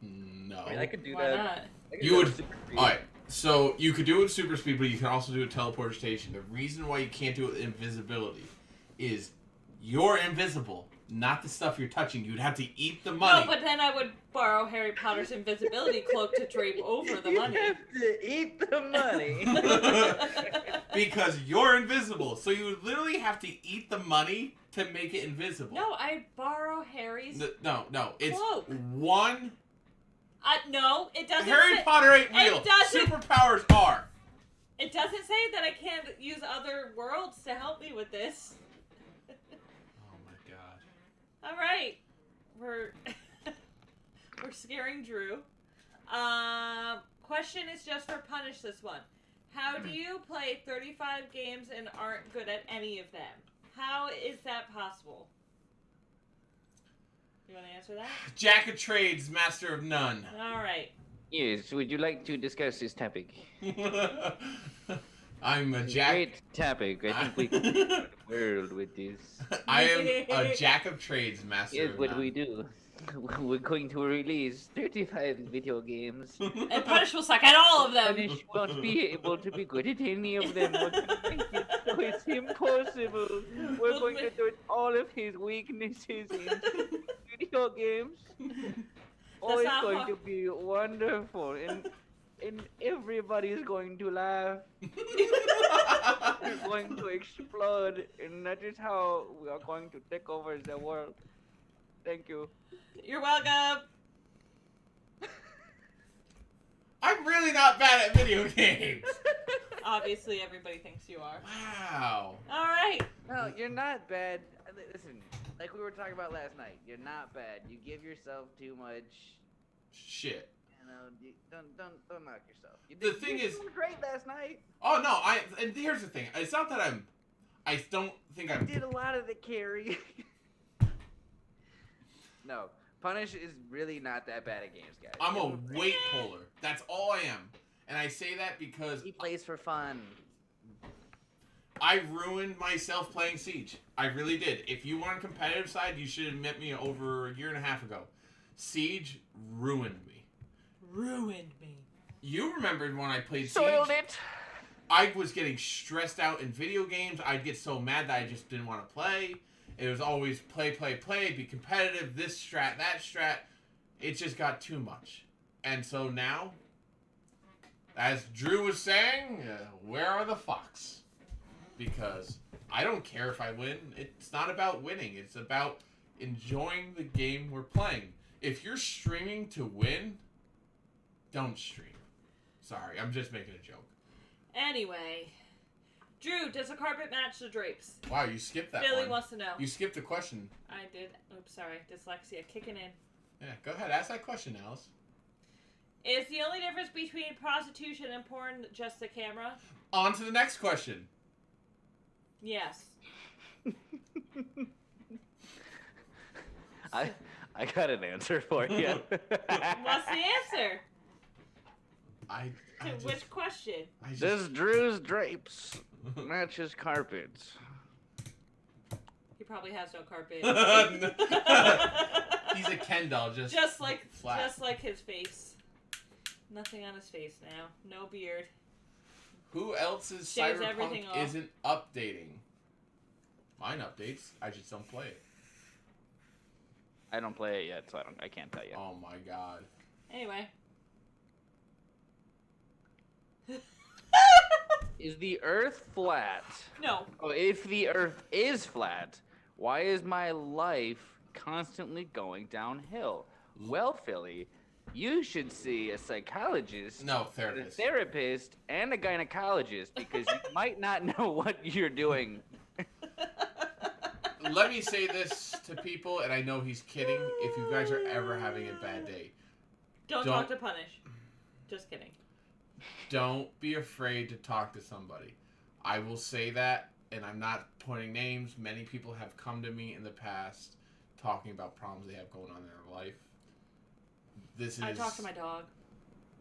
No. I mean, I could do Why that. not? I could You do that would. with super speed. Alright, so you could do it with super speed, but you can also do it with teleportation. The reason why you can't do it with invisibility is you're invisible, not the stuff you're touching. You'd have to eat the money. No, but then I would borrow Harry Potter's invisibility cloak to drape over the You money. have to eat the money. Because you're invisible. So you would literally have to eat the money to make it invisible. No, I borrow Harry's. No. It's Cloak. one. No, it doesn't. Harry say, Potter ain't it real. doesn't- Superpowers are. It doesn't say that I can't use other worlds to help me with this. Oh my god. All right, we're we're scaring Drew. Question is just for Punish this one. How do you play 35 games and aren't good at any of them? How is that possible? You want to answer that? Jack of trades, master of none. All right. Yes, would you like to discuss this topic? I'm a jack. Great topic. I think we can go the world with this. I am a jack of trades, master Here's of what none. we do. We're going to release 35 video games. And Punish will suck at all of them. Punish won't be able to be good at any of them. We're going to make it so it's impossible. We're going to do all of his weaknesses in video games. Oh, That's it's not going hard. to be wonderful, and everybody's going to laugh. We're going to explode, and that is how we are going to take over the world. Thank you. You're welcome. I'm really not bad at video games. Obviously, everybody thinks you are. Wow. All right. No, you're not bad. Listen, like we were talking about last night, you're not bad. You give yourself too much. Shit. You know, don't knock yourself. The thing you is- were great last night. Oh no, and here's the thing. It's not that I don't think You I'm. did a lot of the carry. No, Punish is really not that bad at games, guys. I'm a weight puller. That's all I am. And I say that because He plays for fun. I ruined myself playing Siege. I really did. If you were on competitive side, you should have met me over a year and a half ago. Siege ruined me. Ruined me. You remembered when I played Soiled Siege? it. I was getting stressed out in video games. I'd get so mad that I just didn't want to play. It was always play, be competitive, this strat, that strat. It just got too much. And so now, as Drew was saying, where are the fucks? Because I don't care if I win. It's not about winning. It's about enjoying the game we're playing. If you're streaming to win, don't stream. Sorry, I'm just making a joke. Anyway, Drew, does the carpet match the drapes? Wow, you skipped that Billy one. wants to know. You skipped the question. I did. Oops, sorry. Dyslexia kicking in. Yeah, go ahead. Ask that question, Alice. Is the only difference between prostitution and porn just the camera? On to the next question. Yes. I got an answer for you. What's the answer? I To just, which question? I just, Does Drew's drapes match his carpets? He probably has no carpet. He's a Ken doll, just flat. just like his face. Nothing on his face now. No beard. Who else's Shaves Cyberpunk everything off. isn't updating? Mine updates. I just don't play it. I don't play it yet, so I can't tell you. Oh my god. Anyway. Is the Earth flat? No. Oh, if the Earth is flat, why is my life constantly going downhill? Well, Philly, you should see a psychologist, No, a therapist. therapist, and a gynecologist because you might not know what you're doing. Let me say this to people, and I know he's kidding. If you guys are ever having a bad day, Don't Don't- talk to Punish. Just kidding. Don't be afraid to talk to somebody. I will say that, and I'm not pointing names. Many people have come to me in the past talking about problems they have going on in their life. I talk to my dog.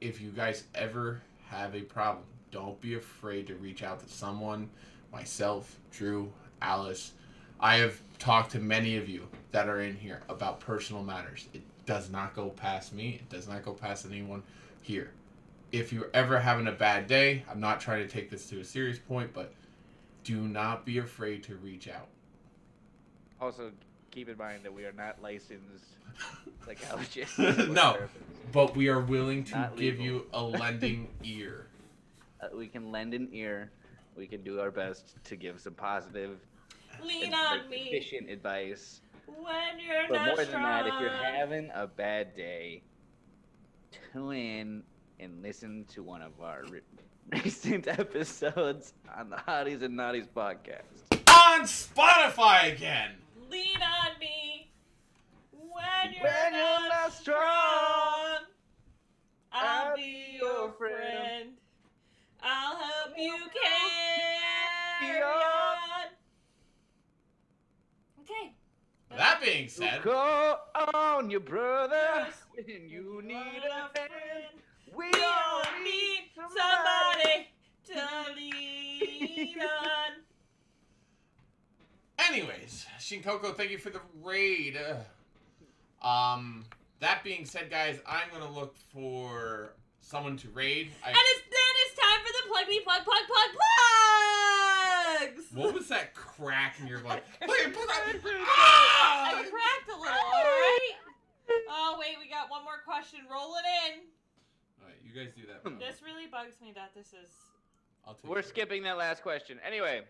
If you guys ever have a problem, don't be afraid to reach out to someone. Myself, Drew, Alice. I have talked to many of you that are in here about personal matters. It does not go past me. It does not go past anyone here. If you're ever having a bad day, I'm not trying to take this to a serious point, but do not be afraid to reach out. Also, keep in mind that we are not licensed psychologists. No, but we are willing to Not give legal. you a lending ear. We can lend an ear. We can do our best to give some positive Lean and on me efficient advice. when you're But not more strong. than that, if you're having a bad day, tune in and listen to one of our recent episodes on the Hotties and Naughties podcast. On Spotify again! Lean on me when you're, When you're not, not strong. strong, I'll be your friend. I'll help you carry on. Okay. That being said, Go on, your brother, Yes. when you need Want a hand. We We all all need somebody to lean on. anyways, Shinkoko, thank you for the raid. That being said, guys, I'm gonna look for someone to raid. And then it's time for the plugs. What was that crack in your voice? I cracked a little, alright? Oh, wait, we got one more question. Roll it in. Alright, you guys do that. This really bugs me that this is... I'll take We're it. skipping that last question. Anyway,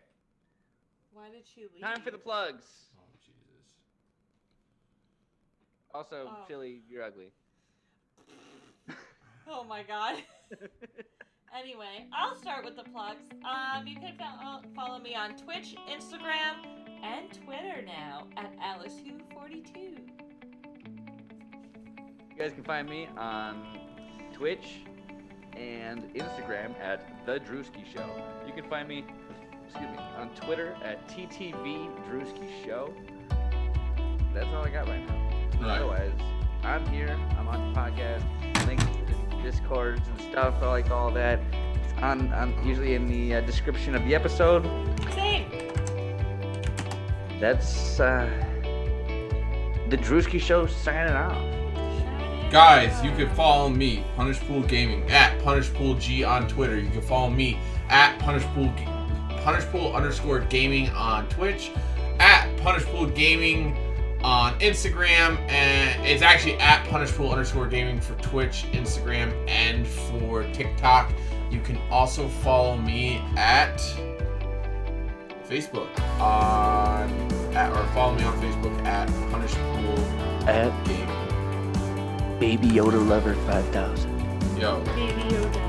Why did she leave? time for the plugs. Oh, Jesus. Also, Oh. Chili, you're ugly. Oh my god. Anyway, I'll start with the plugs. You can follow me on Twitch, Instagram, and Twitter now at AliceWho42. You guys can find me on Twitch and Instagram at The Drewski Show. You can find me, on Twitter at TTV Drewski Show. That's all I got right now. Alright. Otherwise, I'm here. I'm on the podcast. Links to Discords and stuff. I like all that. It's on usually in the description of the episode. Same. That's The Drewski Show signing off. Guys, you can follow me, Punishpool Gaming, at PunishpoolG on Twitter. You can follow me at Punishpool_gaming on Twitch, at Punishpool Gaming on Instagram, and it's actually at Punishpool_gaming for Twitch, Instagram, and for TikTok. You can also follow me at Facebook or follow me on Facebook at Punishpool At Gaming. Baby Yoda Lover 5000. Yo. Baby Yoda.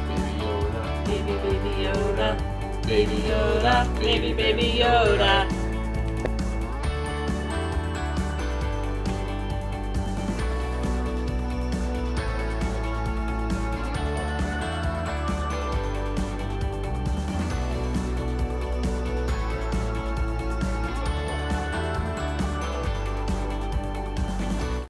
Baby Yoda. Baby Yoda. Baby Yoda. Baby Yoda.